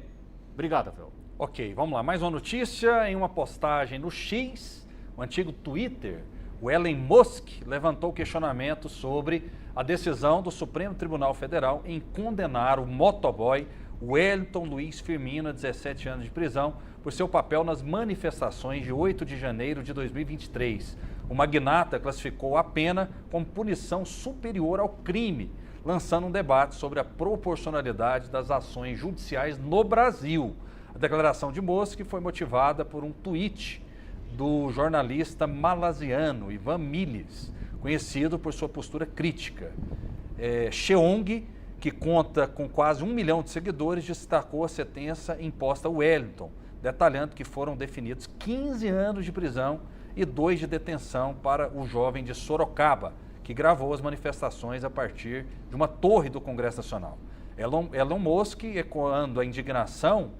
Obrigado, Rafael. Ok, vamos lá. Mais uma notícia. Em uma postagem no X, o antigo Twitter, o Elon Musk levantou questionamento sobre a decisão do Supremo Tribunal Federal em condenar o motoboy Wellington Luiz Firmino, 17 anos de prisão, por seu papel nas manifestações de 8 de janeiro de 2023. O magnata classificou a pena como punição superior ao crime, lançando um debate sobre a proporcionalidade das ações judiciais no Brasil. A declaração de Musk foi motivada por um tweet do jornalista malasiano Ivan Miles, conhecido por sua postura crítica. Cheong, que conta com quase 1 milhão de seguidores, destacou a sentença imposta a Wellington, detalhando que foram definidos 15 anos de prisão e 2 de detenção para o jovem de Sorocaba, que gravou as manifestações a partir de uma torre do Congresso Nacional. Elon Musk, ecoando a indignação,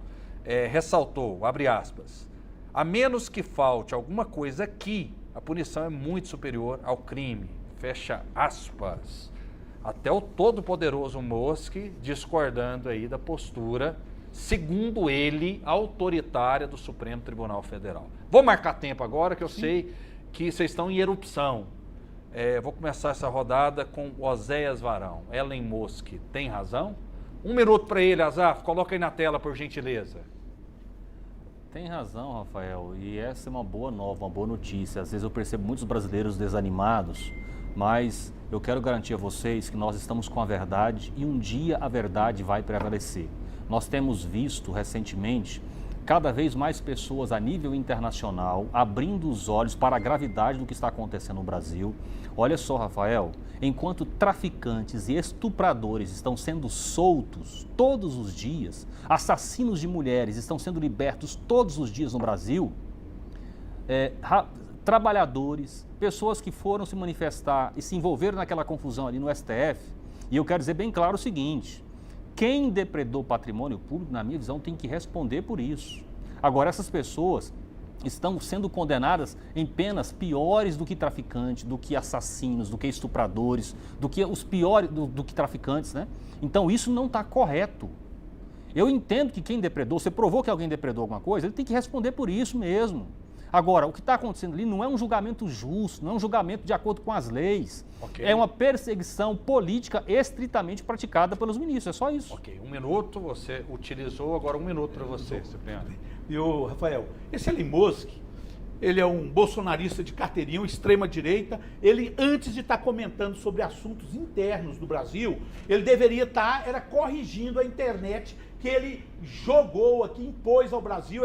ressaltou, abre aspas, a menos que falte alguma coisa aqui, a punição é muito superior ao crime. Fecha aspas. Até o todo-poderoso Musk discordando aí da postura, segundo ele, autoritária do Supremo Tribunal Federal. Vou marcar tempo agora, que eu sei que vocês estão em erupção. Vou começar essa rodada com Oséias Varão. Elon Musk tem razão? 1 minuto para ele, Azaf. Coloca aí na tela, por gentileza. Tem razão, Rafael, e essa é uma boa nova, uma boa notícia. Às vezes eu percebo muitos brasileiros desanimados, mas eu quero garantir a vocês que nós estamos com a verdade e um dia a verdade vai prevalecer. Nós temos visto recentemente cada vez mais pessoas a nível internacional abrindo os olhos para a gravidade do que está acontecendo no Brasil. Olha só, Rafael, enquanto traficantes e estupradores estão sendo soltos todos os dias, assassinos de mulheres estão sendo libertos todos os dias no Brasil, trabalhadores, pessoas que foram se manifestar e se envolveram naquela confusão ali no STF, e eu quero dizer bem claro o seguinte, quem depredou patrimônio público, na minha visão, tem que responder por isso. Agora, essas pessoas estão sendo condenadas em penas piores do que traficantes, do que assassinos, do que estupradores, do que os piores, do que traficantes, né? Então, isso não está correto. Eu entendo que quem depredou, você provou que alguém depredou alguma coisa, ele tem que responder por isso mesmo. Agora, o que está acontecendo ali não é um julgamento justo, não é um julgamento de acordo com as leis. Okay. É uma perseguição política estritamente praticada pelos ministros, é só isso. Ok, 1 minuto, você utilizou, agora 1 minuto para você, Cipriano. E o Rafael, esse Elon Musk, ele é um bolsonarista de carteirinha, extrema-direita. Ele, antes de estar comentando sobre assuntos internos do Brasil, ele deveria estar corrigindo a internet que ele jogou aqui, impôs ao Brasil,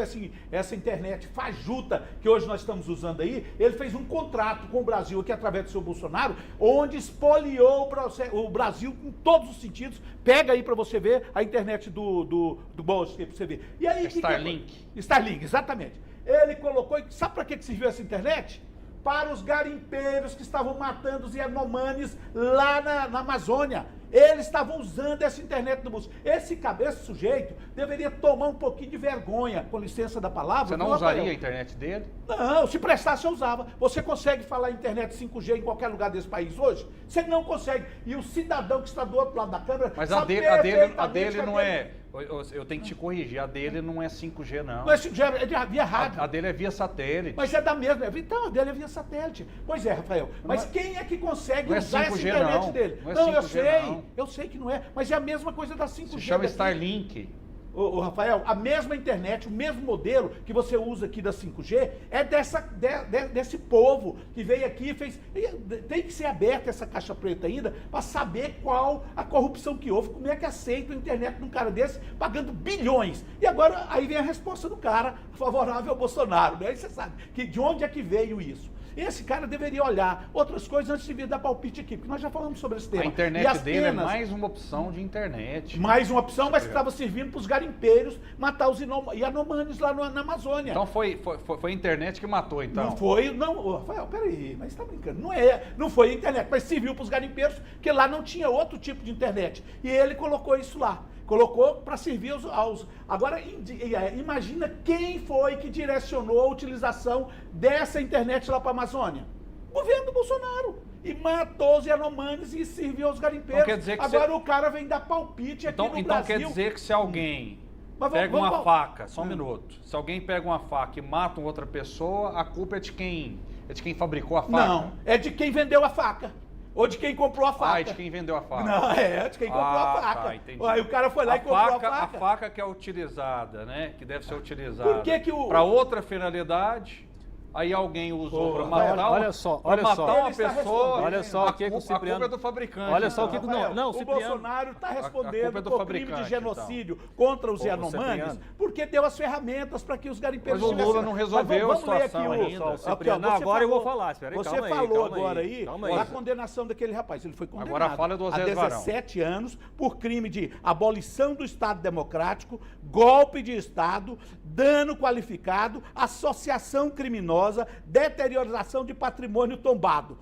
essa internet fajuta que hoje nós estamos usando aí. Ele fez um contrato com o Brasil aqui através do seu Bolsonaro, onde espoliou o Brasil em todos os sentidos. Pega aí para você ver a internet do Bolsonaro, para você ver. E aí, Starlink. Starlink, exatamente. Ele colocou, sabe para que serviu essa internet? para os garimpeiros que estavam matando os Yanomamis lá na Amazônia. Eles estavam usando essa internet do Múcio. Esse sujeito deveria tomar um pouquinho de vergonha, com licença da palavra. Você não usaria a internet dele? Não, se prestasse eu usava. Você consegue falar internet 5G em qualquer lugar desse país hoje? Você não consegue. E o cidadão que está do outro lado da câmera... Mas a dele não é... Eu tenho que te corrigir, a dele não é 5G, não. Não é 5G, é via rádio. A dele é via satélite. Mas é da mesma. Então, a dele é via satélite. Pois é, Rafael. Mas quem é que consegue usar essa internet dele? Não, eu sei. Eu sei que não é. Mas é a mesma coisa da 5G. Se chama Starlink. Ô, Rafael, a mesma internet, o mesmo modelo que você usa aqui da 5G é desse povo que veio aqui e fez... Tem que ser aberta essa caixa preta ainda para saber qual a corrupção que houve, como é que aceita a internet de um cara desse pagando bilhões. E agora, aí vem a resposta do cara favorável ao Bolsonaro, né? Aí você sabe que de onde é que veio isso. Esse cara deveria olhar outras coisas antes de vir dar palpite aqui, porque nós já falamos sobre esse tema. A internet dele é mais uma opção de internet. Mais uma opção, mas que estava servindo para os garimpeiros matar os Yanomamis lá na Amazônia. Então foi a internet que matou, então? Não foi, não, Rafael, peraí, mas você está brincando. Não foi a internet, mas serviu para os garimpeiros, porque lá não tinha outro tipo de internet. E ele colocou isso lá. Colocou para servir aos... Agora, imagina quem foi que direcionou a utilização dessa internet lá para a Amazônia. O governo do Bolsonaro. E matou os Yanomamis e serviu aos garimpeiros. Então, quer dizer que agora o cara vem dar palpite aqui no Brasil. Então quer dizer que se alguém pega uma faca, só um minuto, se alguém pega uma faca e mata outra pessoa, a culpa é de quem? É de quem fabricou a faca? Não, é de quem vendeu a faca. Ou de quem comprou a faca. Ah, é de quem vendeu a faca. Não, é de quem comprou a faca. Tá, entendi. Aí o cara foi lá e comprou a faca. A faca que é utilizada, né? Que deve ser utilizada que para outra finalidade. Aí alguém usou para matar, olha só, uma pessoa. Olha só o que o Cipriano... A culpa é do fabricante. Olha só o que... Não, o Cipriano... Bolsonaro está respondendo por crime de genocídio então. contra os Yanomamis, porque deu as ferramentas para que os garimpeiros tivessem... Mas o Lula não resolveu a situação ainda. Cipriano, agora eu vou falar. Você falou agora aí da condenação daquele rapaz. Ele foi condenado agora fala do a 17 anos por crime de abolição do Estado Democrático, golpe de Estado, dano qualificado, associação criminosa, deterioração de patrimônio tombado.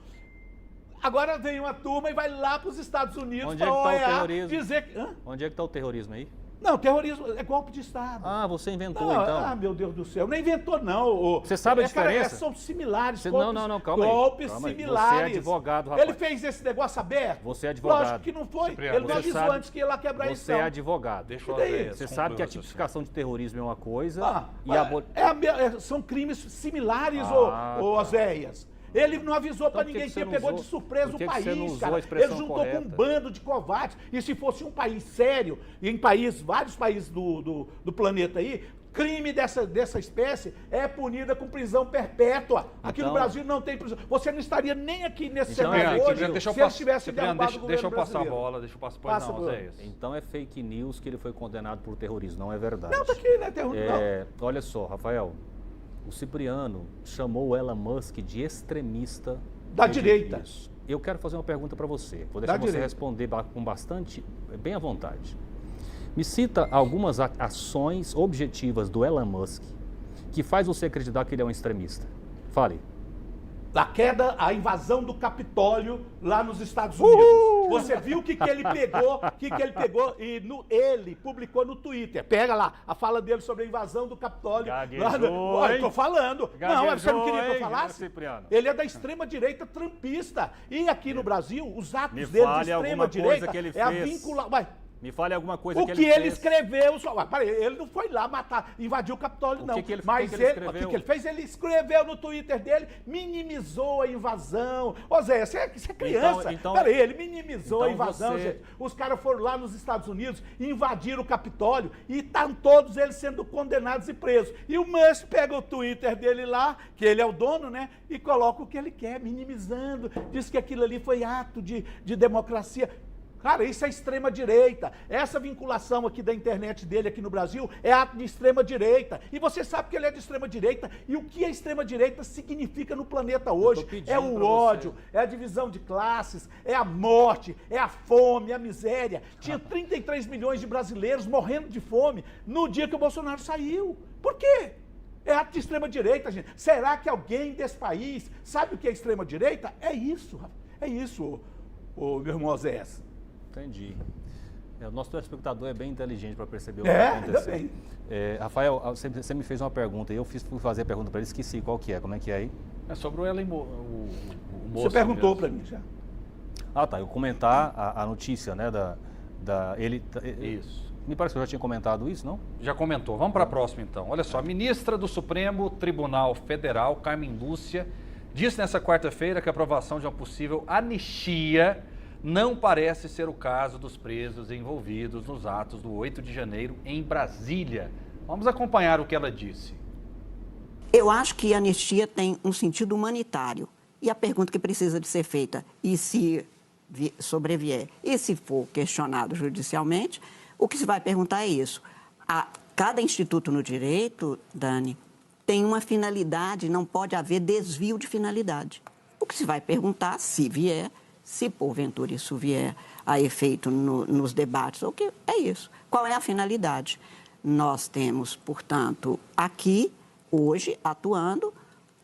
Agora vem uma turma e vai lá para os Estados Unidos para OEA dizer que... Onde é que está o terrorismo aí? Não, terrorismo é golpe de Estado. Ah, você inventou então. Ah, meu Deus do céu. Não inventou, não. Você sabe a diferença? Cara, são similares. Não, calma golpes aí. similares. Você é advogado, rapaz. Ele fez esse negócio aberto? Você é advogado. Lógico que não foi. Cipriano, ele não avisou antes que ia lá quebrar isso. Você é advogado. Deixa eu ver. Você sabe que a tipificação de terrorismo é uma coisa são crimes similares, ô Oséias. Ele não avisou para ninguém, que pegou de surpresa o país, cara. Ele juntou com um bando de covardes. E se fosse um país sério, e em vários países do planeta aí, crime dessa espécie é punida com prisão perpétua. Aqui no Brasil não tem prisão. Você não estaria nem aqui nesse cenário hoje se ele tivesse derrubado o governo Deixa eu passar brasileiro. a bola, deixa eu passar. Pois não, Zé. Então é fake news que ele foi condenado por terrorismo, não é verdade. Não, tá aqui, né? Olha só, Rafael. O Cipriano chamou o Elon Musk de extremista da direita. Isso. Eu quero fazer uma pergunta para você. Vou deixar você responder com bem à vontade. Me cita algumas ações objetivas do Elon Musk que faz você acreditar que ele é um extremista. Fale. A invasão do Capitólio lá nos Estados Unidos. Você viu o que ele pegou e ele publicou no Twitter. Pega lá a fala dele sobre a invasão do Capitólio. Eu tô falando. Não, você não queria que eu falasse? Ele é da extrema-direita trumpista. E aqui no Brasil, os atos dele de extrema-direita é a vincular... Me fale alguma coisa que ele escreveu. Ele não foi lá invadir o Capitólio, não. Mas o que ele fez? Ele escreveu no Twitter dele, minimizou a invasão. Ô Zé, você é criança. Peraí, ele minimizou a invasão, gente. Os caras foram lá nos Estados Unidos, invadiram o Capitólio e estão todos eles sendo condenados e presos. E o Musk pega o Twitter dele lá, que ele é o dono, né? E coloca o que ele quer, minimizando. Diz que aquilo ali foi ato de democracia. Cara, isso é extrema-direita. Essa vinculação aqui da internet dele aqui no Brasil é ato de extrema-direita. E você sabe que ele é de extrema-direita. E o que a extrema-direita significa no planeta hoje? É o ódio, é a divisão de classes, é a morte, é a fome, a miséria. Tinha 33 milhões de brasileiros morrendo de fome no dia que o Bolsonaro saiu. Por quê? É ato de extrema-direita, gente. Será que alguém desse país sabe o que é extrema-direita? É isso, meu irmão Oséias. Entendi. O nosso telespectador é bem inteligente para perceber o que está acontecendo. Rafael, você me fez uma pergunta e eu fui fazer a pergunta para ele, esqueci qual que é. Como é que é aí? É sobre o Ellen Moço. Você perguntou para mim já. Ah, tá. Eu comentar a notícia, né, Isso. Me parece que eu já tinha comentado isso, não? Já comentou. Vamos para a próxima, então. Olha só, a ministra do Supremo Tribunal Federal, Carmen Lúcia, disse nessa quarta-feira que a aprovação de uma possível anistia não parece ser o caso dos presos envolvidos nos atos do 8 de janeiro em Brasília. Vamos acompanhar o que ela disse. Eu acho que a anistia tem um sentido humanitário. E a pergunta que precisa de ser feita, e se sobrevier, e se for questionado judicialmente, o que se vai perguntar é isso. Cada instituto no direito, Dani, tem uma finalidade, não pode haver desvio de finalidade. O que se vai perguntar, se vier, se porventura isso vier a efeito nos debates, o que é isso? Qual é a finalidade? Nós temos, portanto, aqui, hoje, atuando,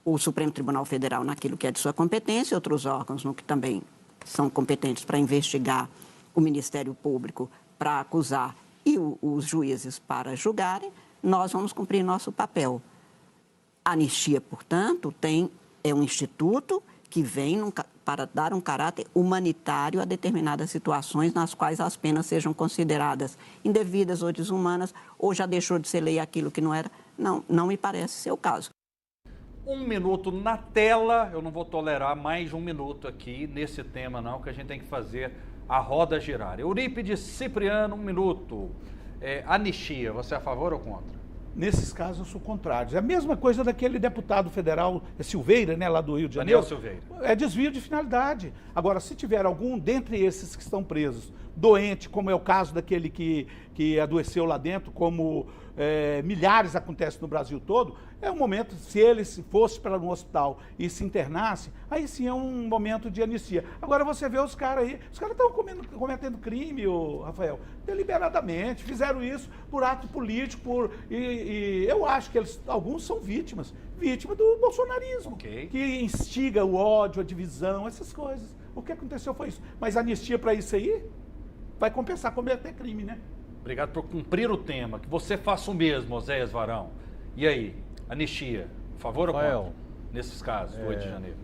o Supremo Tribunal Federal naquilo que é de sua competência, outros órgãos no que também são competentes para investigar, o Ministério Público para acusar e os juízes para julgarem, nós vamos cumprir nosso papel. A anistia, portanto, é um instituto que vem para dar um caráter humanitário a determinadas situações nas quais as penas sejam consideradas indevidas ou desumanas, ou já deixou de ser lei aquilo que não era. Não me parece ser o caso. 1 minuto na tela, eu não vou tolerar mais de 1 minuto aqui nesse tema não, que a gente tem que fazer a roda girar. Eurípides Cipriano, 1 minuto. Anistia, você é a favor ou contra? Nesses casos eu sou contrário. É a mesma coisa daquele deputado federal Silveira, né, lá do Rio de Janeiro. Daniel Silveira. É desvio de finalidade. Agora, se tiver algum dentre esses que estão presos, doente, como é o caso daquele que adoeceu lá dentro, como milhares acontecem no Brasil todo, é um momento, se ele fosse para um hospital e se internasse, aí sim é um momento de anistia. Agora você vê os caras aí, os caras estão cometendo crime, Rafael, deliberadamente, fizeram isso por ato político, e eu acho que alguns são vítima do bolsonarismo, que instiga o ódio, a divisão, essas coisas. O que aconteceu foi isso. Mas anistia para isso aí vai compensar cometer crime, né? Obrigado por cumprir o tema. Que você faça o mesmo, Oséias Varão. E aí, anistia, favor ou contra? Nesses casos, do 8 de janeiro.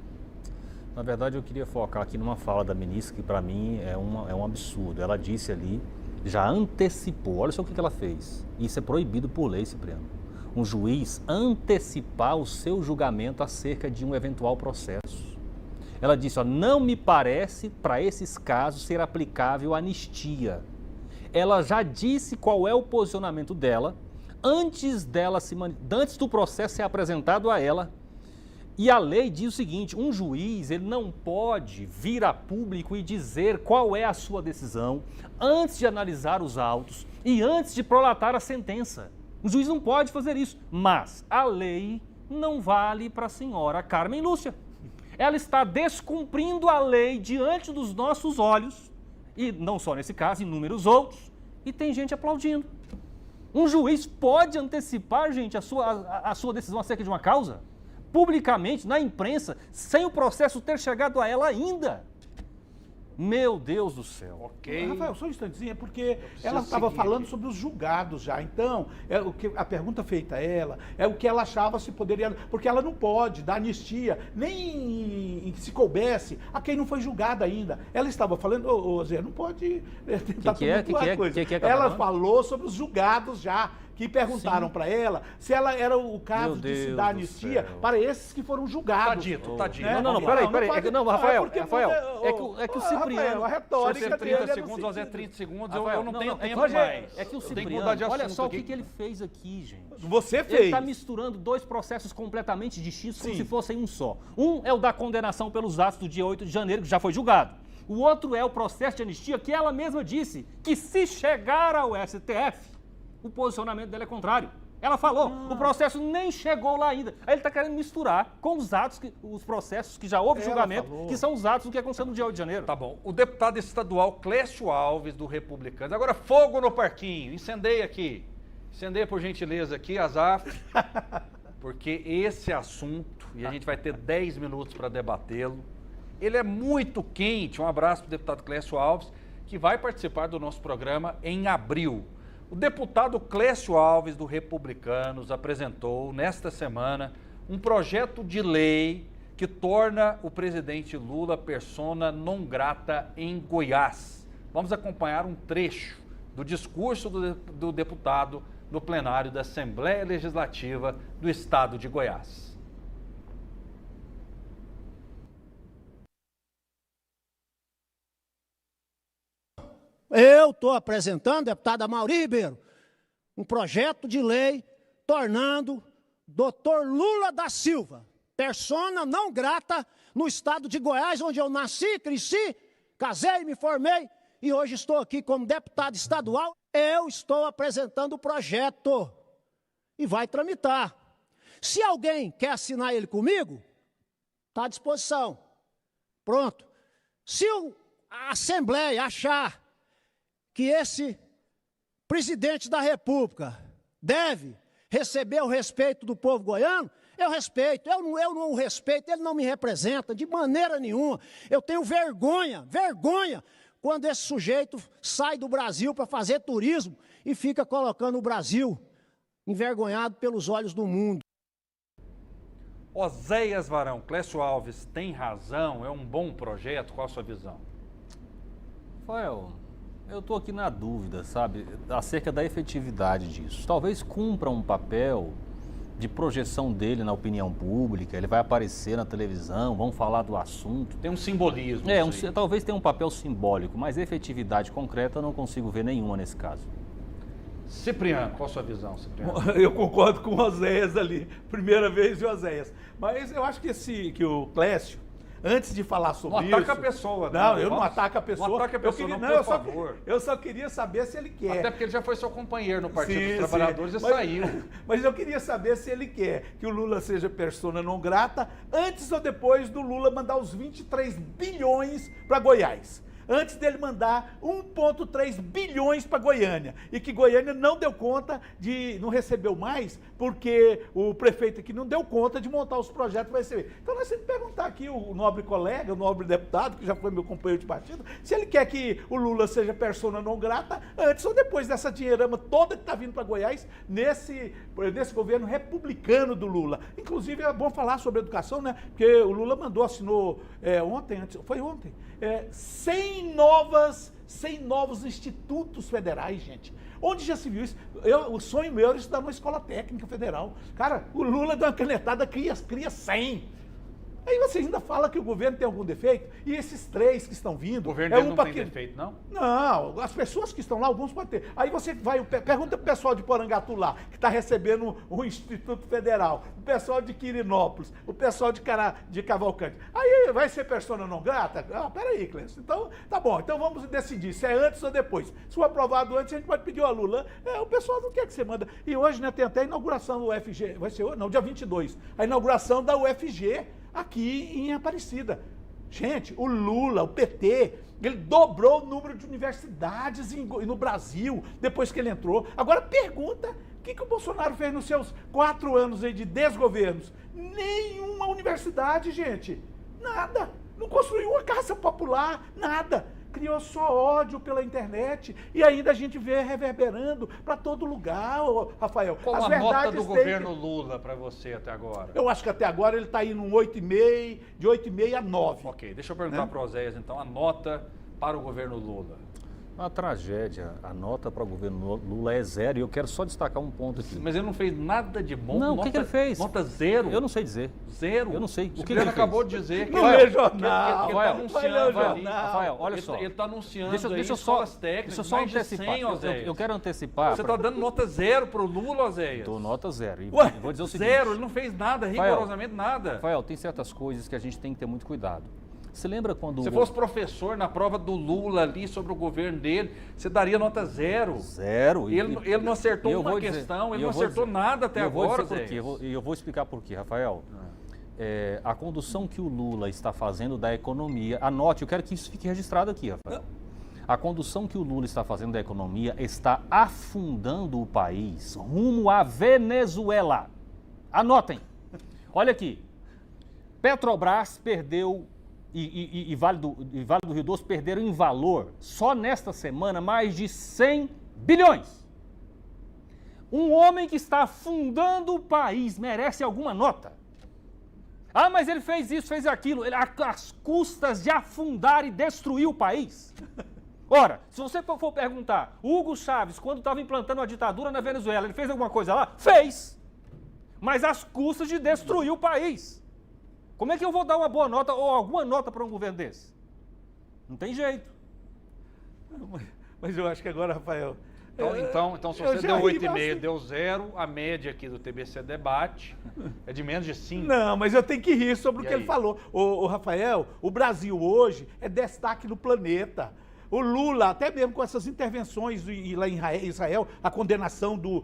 Na verdade, eu queria focar aqui numa fala da ministra, que para mim é um absurdo. Ela disse ali, já antecipou, olha só o que ela fez. Isso é proibido por lei, Cipriano. Um juiz antecipar o seu julgamento acerca de um eventual processo. Ela disse, não me parece, para esses casos, ser aplicável anistia. Ela já disse qual é o posicionamento dela, antes do processo ser apresentado a ela. E a lei diz o seguinte, um juiz ele não pode vir a público e dizer qual é a sua decisão antes de analisar os autos e antes de prolatar a sentença. O juiz não pode fazer isso, mas a lei não vale para a senhora Carmen Lúcia. Ela está descumprindo a lei diante dos nossos olhos, e não só nesse caso, inúmeros outros, e tem gente aplaudindo. Um juiz pode antecipar, gente, a sua decisão acerca de uma causa, publicamente, na imprensa, sem o processo ter chegado a ela ainda. Meu Deus do céu. Ok. Rafael, só um instantezinho, porque ela estava falando sobre os julgados já. Então, a pergunta feita a ela é o que ela achava se poderia... Porque ela não pode dar anistia, nem se coubesse a quem não foi julgado ainda. Ela estava falando, Zé, não pode tentar tumultuar coisa. Ela falou sobre os julgados já, que perguntaram para ela se ela era o caso de se dar anistia para esses que foram julgados. Tá dito. Né? Não, peraí. Rafael, é que o Cipriano... A retórica dele 30 segundos, José, 30 segundos, eu não tenho tempo mais. É que o Cipriano, olha só o que ele fez aqui, gente. Você fez. Ele está misturando dois processos completamente distintos, como se fossem um só. Um é o da condenação pelos atos do dia 8 de janeiro, que já foi julgado. O outro é o processo de anistia, que ela mesma disse que se chegar ao STF, o posicionamento dela é contrário. Ela falou, o processo nem chegou lá ainda. Aí ele está querendo misturar com os atos, os processos que já houve julgamento, que são os atos do que aconteceu no dia 8 de janeiro. Tá bom. O deputado estadual Clécio Alves, do Republicanos. Agora, fogo no parquinho. Incendeia aqui. Incendeia, por gentileza, aqui, Azaf. porque esse assunto, e a gente vai ter 10 minutos para debatê-lo, ele é muito quente. Um abraço para o deputado Clécio Alves, que vai participar do nosso programa em abril. O deputado Clécio Alves, do Republicanos, apresentou nesta semana um projeto de lei que torna o presidente Lula persona non grata em Goiás. Vamos acompanhar um trecho do discurso do deputado no plenário da Assembleia Legislativa do Estado de Goiás. Eu estou apresentando, deputada Mauri Ribeiro, um projeto de lei tornando Dr. Lula da Silva persona não grata no estado de Goiás, onde eu nasci, cresci, casei, me formei e hoje estou aqui como deputado estadual. Eu estou apresentando o projeto e vai tramitar. Se alguém quer assinar ele comigo, está à disposição. Pronto. Se a Assembleia achar que esse presidente da República deve receber o respeito do povo goiano, eu respeito. Eu não o respeito, ele não me representa de maneira nenhuma. Eu tenho vergonha quando esse sujeito sai do Brasil para fazer turismo e fica colocando o Brasil envergonhado pelos olhos do mundo. Oséias Varão, Clécio Alves tem razão? É um bom projeto? Qual a sua visão? Rafael, eu estou aqui na dúvida, sabe, acerca da efetividade disso. Talvez cumpra um papel de projeção dele na opinião pública, ele vai aparecer na televisão, vão falar do assunto. Tem um simbolismo. Talvez tenha um papel simbólico, mas efetividade concreta eu não consigo ver nenhuma nesse caso. Cipriano, qual a sua visão, Cipriano? Eu concordo com o Oséias ali, primeira vez de Oséias. Mas eu acho que o Clécio, antes de falar sobre isso... Não ataca a pessoa. Não, eu não ataco a pessoa. Não ataca a pessoa, por favor. Eu só queria saber se ele quer. Até porque ele já foi seu companheiro no Partido dos Trabalhadores e saiu. Mas eu queria saber se ele quer que o Lula seja persona non grata antes ou depois do Lula mandar os 23 bilhões para Goiás. Antes dele mandar 1,3 bilhões para Goiânia. E que Goiânia não deu conta não recebeu mais, porque o prefeito aqui não deu conta de montar os projetos para receber. Então nós temos que perguntar aqui o nobre colega, o nobre deputado, que já foi meu companheiro de partido, se ele quer que o Lula seja persona non grata antes ou depois dessa dinheirama toda que está vindo para Goiás nesse governo republicano do Lula. Inclusive é bom falar sobre educação, né? Porque o Lula assinou foi ontem, 100 novos institutos federais, gente. Onde já se viu isso? O sonho meu era estudar numa escola técnica federal. Cara, o Lula dá uma canetada, cria 100. Aí você ainda fala que o governo tem algum defeito? E esses 3 que estão vindo... O governo dele não tem defeito, não? Não, as pessoas que estão lá, alguns podem ter. Aí você pergunta pro pessoal de Porangatu lá, que está recebendo um Instituto Federal, o pessoal de Quirinópolis, o pessoal de Cavalcante. Aí vai ser persona non grata? Peraí, Clécio. Então, tá bom. Então vamos decidir se é antes ou depois. Se for aprovado antes, a gente pode pedir ao Lula. O pessoal não quer que você manda. E hoje, né, tem até a inauguração do UFG. Vai ser hoje? Não, dia 22. A inauguração da UFG aqui em Aparecida. Gente, o Lula, o PT, ele dobrou o número de universidades no Brasil depois que ele entrou. Agora pergunta, o que o Bolsonaro fez nos seus 4 anos aí de desgovernos? Nenhuma universidade, gente. Nada. Não construiu uma casa popular, nada. Criou só ódio pela internet e ainda a gente vê reverberando para todo lugar, Rafael. Qual a nota do governo Lula para você até agora? Eu acho que até agora ele está indo um 8,5, de 8,5 a 9. Ok, deixa eu perguntar para o Oséias, então, a nota para o governo Lula. Uma tragédia. A nota para o governo Lula é 0 e eu quero só destacar um ponto aqui. Mas ele não fez nada de bom? Não, o que ele fez? Nota 0? Eu não sei dizer. 0? Eu não sei. O que ele acabou de dizer que não é jornal. Ele está anunciando ali. Rafael, olha só. Ele está anunciando deixa eu escolas técnicas, deixa eu só antecipar. Eu quero antecipar. Você está dando nota 0 para o Lula, Oséias? Dou nota 0. E vou dizer o seguinte. 0, ele não fez nada, rigorosamente nada. Rafael, tem certas coisas que a gente tem que ter muito cuidado. Você lembra quando... Se fosse professor na prova do Lula ali sobre o governo dele, você daria nota 0. 0. Ele não acertou uma questão, ele não acertou nada até agora, Zé. E eu vou explicar por quê, Rafael. A condução que o Lula está fazendo da economia... Anote, eu quero que isso fique registrado aqui, Rafael. A condução que o Lula está fazendo da economia está afundando o país rumo à Venezuela. Anotem. Olha aqui. Petrobras perdeu e Vale do Rio Doce perderam em valor, só nesta semana, mais de 100 bilhões. Um homem que está afundando o país merece alguma nota? Ah, mas ele fez isso, fez aquilo, às custas de afundar e destruir o país. Ora, se você for perguntar, Hugo Chávez, quando estava implantando a ditadura na Venezuela, ele fez alguma coisa lá? Fez! Mas às custas de destruir o país. Como é que eu vou dar uma boa nota ou alguma nota para um governo desse? Não tem jeito. Mas eu acho que agora, Rafael... Então se você deu 8,5, deu 0, a média aqui do TBC Debate é de menos de 5. Não, mas eu tenho que rir sobre o que ele falou. O Rafael, o Brasil hoje é destaque no planeta. O Lula, até mesmo com essas intervenções lá em Israel, a condenação do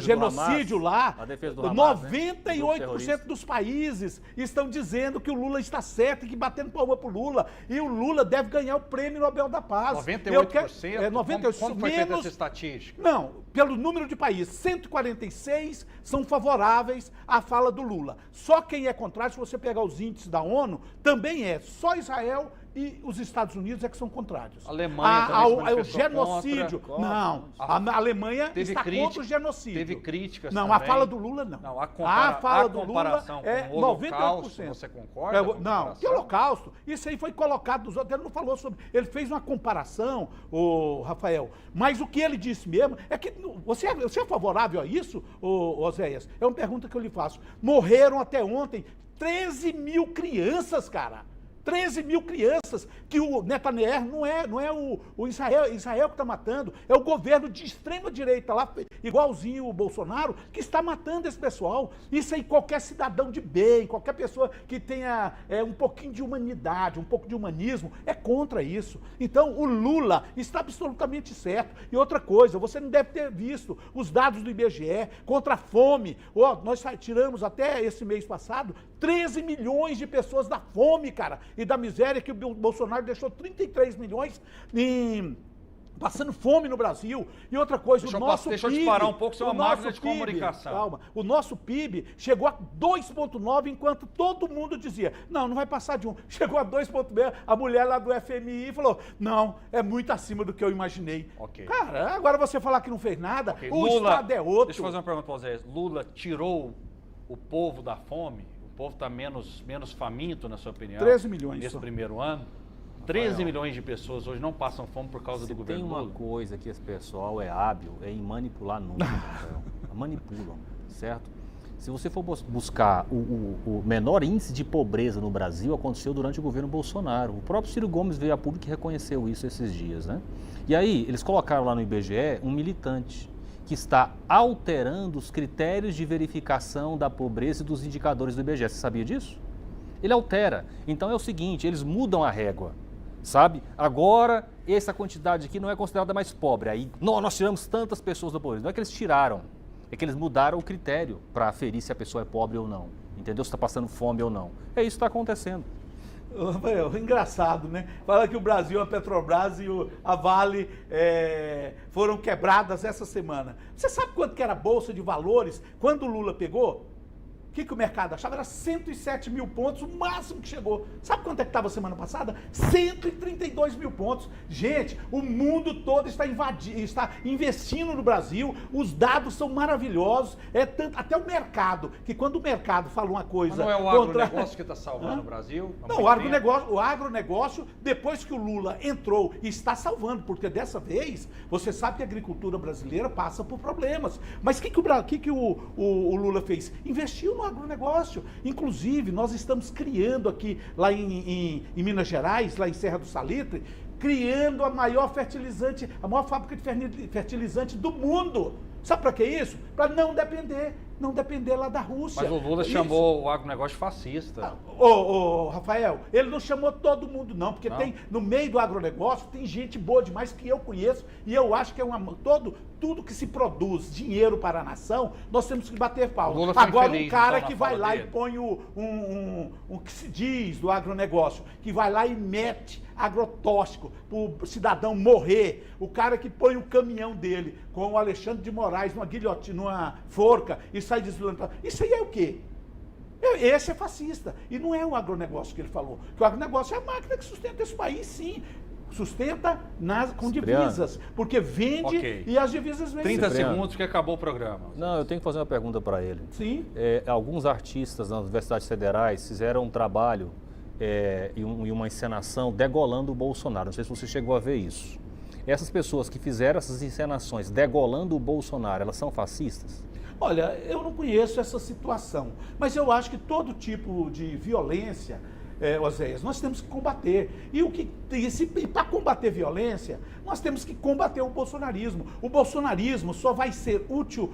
genocídio lá, 98% dos países estão dizendo que o Lula está certo e que batendo palma pro Lula. E o Lula deve ganhar o Prêmio Nobel da Paz. 98%? 98%. Como foi feita essa estatística? Não, pelo número de países, 146 são favoráveis à fala do Lula. Só quem é contrário, se você pegar os índices da ONU, também é só Israel e os Estados Unidos é que são contrários. A Alemanha também o genocídio. Contra. Não, a Alemanha está contra o genocídio. Teve críticas não, também. A fala do Lula não. Não, a fala do comparação Lula é com o Holocausto, 98%. você concorda? Não, que Holocausto? Isso aí foi colocado dos outros, ele não falou sobre... Ele fez uma comparação, o Rafael, mas o que ele disse mesmo é que... Você é favorável a isso, Oséias? É uma pergunta que eu lhe faço. Morreram até ontem 13 mil crianças, cara. 13 mil crianças, que o Netanyahu não é o Israel que está matando, é o governo de extrema direita lá, igualzinho o Bolsonaro, que está matando esse pessoal. Isso aí qualquer cidadão de bem, qualquer pessoa que tenha um pouquinho de humanidade, um pouco de humanismo, é contra isso. Então o Lula está absolutamente certo. E outra coisa, você não deve ter visto os dados do IBGE contra a fome. Nós tiramos até esse mês passado 13 milhões de pessoas da fome, cara, e da miséria, que o Bolsonaro deixou 33 milhões passando fome no Brasil. E outra coisa, deixa eu te parar um pouco, você é uma máquina de comunicação. Calma, o nosso PIB chegou a 2,9, enquanto todo mundo dizia, não vai passar de 1. Chegou a 2,6, a mulher lá do FMI falou, não, é muito acima do que eu imaginei. Okay. Cara, agora você falar que não fez nada, okay. O Lula, Estado é outro. Deixa eu fazer uma pergunta para vocês. Lula tirou o povo da fome? O povo está menos faminto, na sua opinião? 13 milhões. Nesse primeiro ano? 13 milhões de pessoas hoje não passam fome por causa do governo Lula. Tem uma coisa que esse pessoal é hábil, é em manipular números, manipulam, certo? Se você for buscar o menor índice de pobreza no Brasil, aconteceu durante o governo Bolsonaro. O próprio Ciro Gomes veio a público e reconheceu isso esses dias, né? E aí, eles colocaram lá no IBGE um militante que está alterando os critérios de verificação da pobreza e dos indicadores do IBGE. Você sabia disso? Ele altera. Então é o seguinte, eles mudam a régua, sabe? Agora, essa quantidade aqui não é considerada mais pobre. Aí, nós tiramos tantas pessoas da pobreza. Não é que eles tiraram, é que eles mudaram o critério para aferir se a pessoa é pobre ou não. Entendeu? Se está passando fome ou não. É isso que está acontecendo. Rafael, engraçado, né? Fala que o Brasil, a Petrobras e a Vale foram quebradas essa semana. Você sabe quanto que era a Bolsa de Valores quando o Lula pegou? O que o mercado achava? Era 107 mil pontos, o máximo que chegou. Sabe quanto é que estava semana passada? 132 mil pontos. Gente, o mundo todo está investindo no Brasil, os dados são maravilhosos. Até o mercado, que quando o mercado fala uma coisa... Mas não é o agronegócio que está salvando o Brasil? Não, o agronegócio, depois que o Lula entrou, está salvando, porque dessa vez, você sabe que a agricultura brasileira passa por problemas. Mas o que o Lula fez? Investiu no agronegócio. Inclusive, nós estamos criando aqui, lá em Minas Gerais, lá em Serra do Salitre, criando a maior fertilizante, a maior fábrica de fertilizante do mundo. Sabe para que isso? Para não depender lá da Rússia. Mas o Lula chamou o agronegócio fascista. Rafael, ele não chamou todo mundo não, porque tem no meio do agronegócio tem gente boa demais que eu conheço e eu acho que é tudo que se produz dinheiro para a nação, nós temos que bater palma. Agora um cara que vai lá e põe o que se diz do agronegócio, que vai lá e mete agrotóxico para o cidadão morrer, o cara que põe o caminhão dele com o Alexandre de Moraes numa guilhotina, numa forca e sai desviolentado. Isso aí é o quê? Esse é fascista. E não é o agronegócio que ele falou. Que o agronegócio é a máquina que sustenta esse país, sim. Sustenta com divisas. Porque vende e as divisas vendem. 30 segundos que acabou o programa. Não, eu tenho que fazer uma pergunta para ele. Sim. Alguns artistas nas universidades federais fizeram um trabalho e uma encenação degolando o Bolsonaro. Não sei se você chegou a ver isso. Essas pessoas que fizeram essas encenações degolando o Bolsonaro, elas são fascistas? Olha, eu não conheço essa situação, mas eu acho que todo tipo de violência, Oséias, nós temos que combater. E para combater violência, nós temos que combater o bolsonarismo. O bolsonarismo só vai ser útil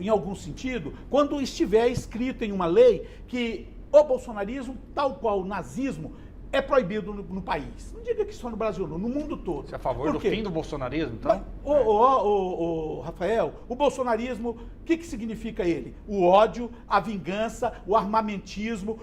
em algum sentido quando estiver escrito em uma lei que o bolsonarismo, tal qual o nazismo, é proibido no país. Não diga que só no Brasil, não, no mundo todo. Você é a favor do fim do bolsonarismo, então? Rafael, o bolsonarismo, o que significa ele? O ódio, a vingança, o armamentismo,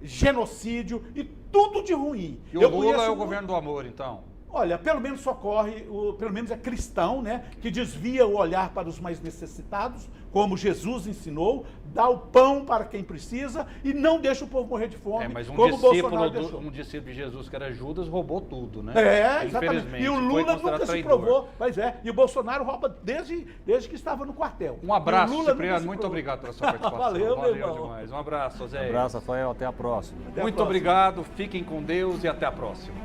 genocídio e tudo de ruim. E o Lula é o governo do amor, então? Olha, pelo menos socorre, pelo menos é cristão, né? Que desvia o olhar para os mais necessitados, como Jesus ensinou, dá o pão para quem precisa e não deixa o povo morrer de fome, mas como o Bolsonaro deixou. Um discípulo de Jesus, que era Judas, roubou tudo, né? Exatamente. E o Lula nunca se provou, e o Bolsonaro rouba desde que estava no quartel. Um abraço, Cipriano, muito obrigado pela sua participação. Valeu demais. Um abraço, Zé. Um abraço, Rafael, até a próxima. Muito obrigado, fiquem com Deus e até a próxima.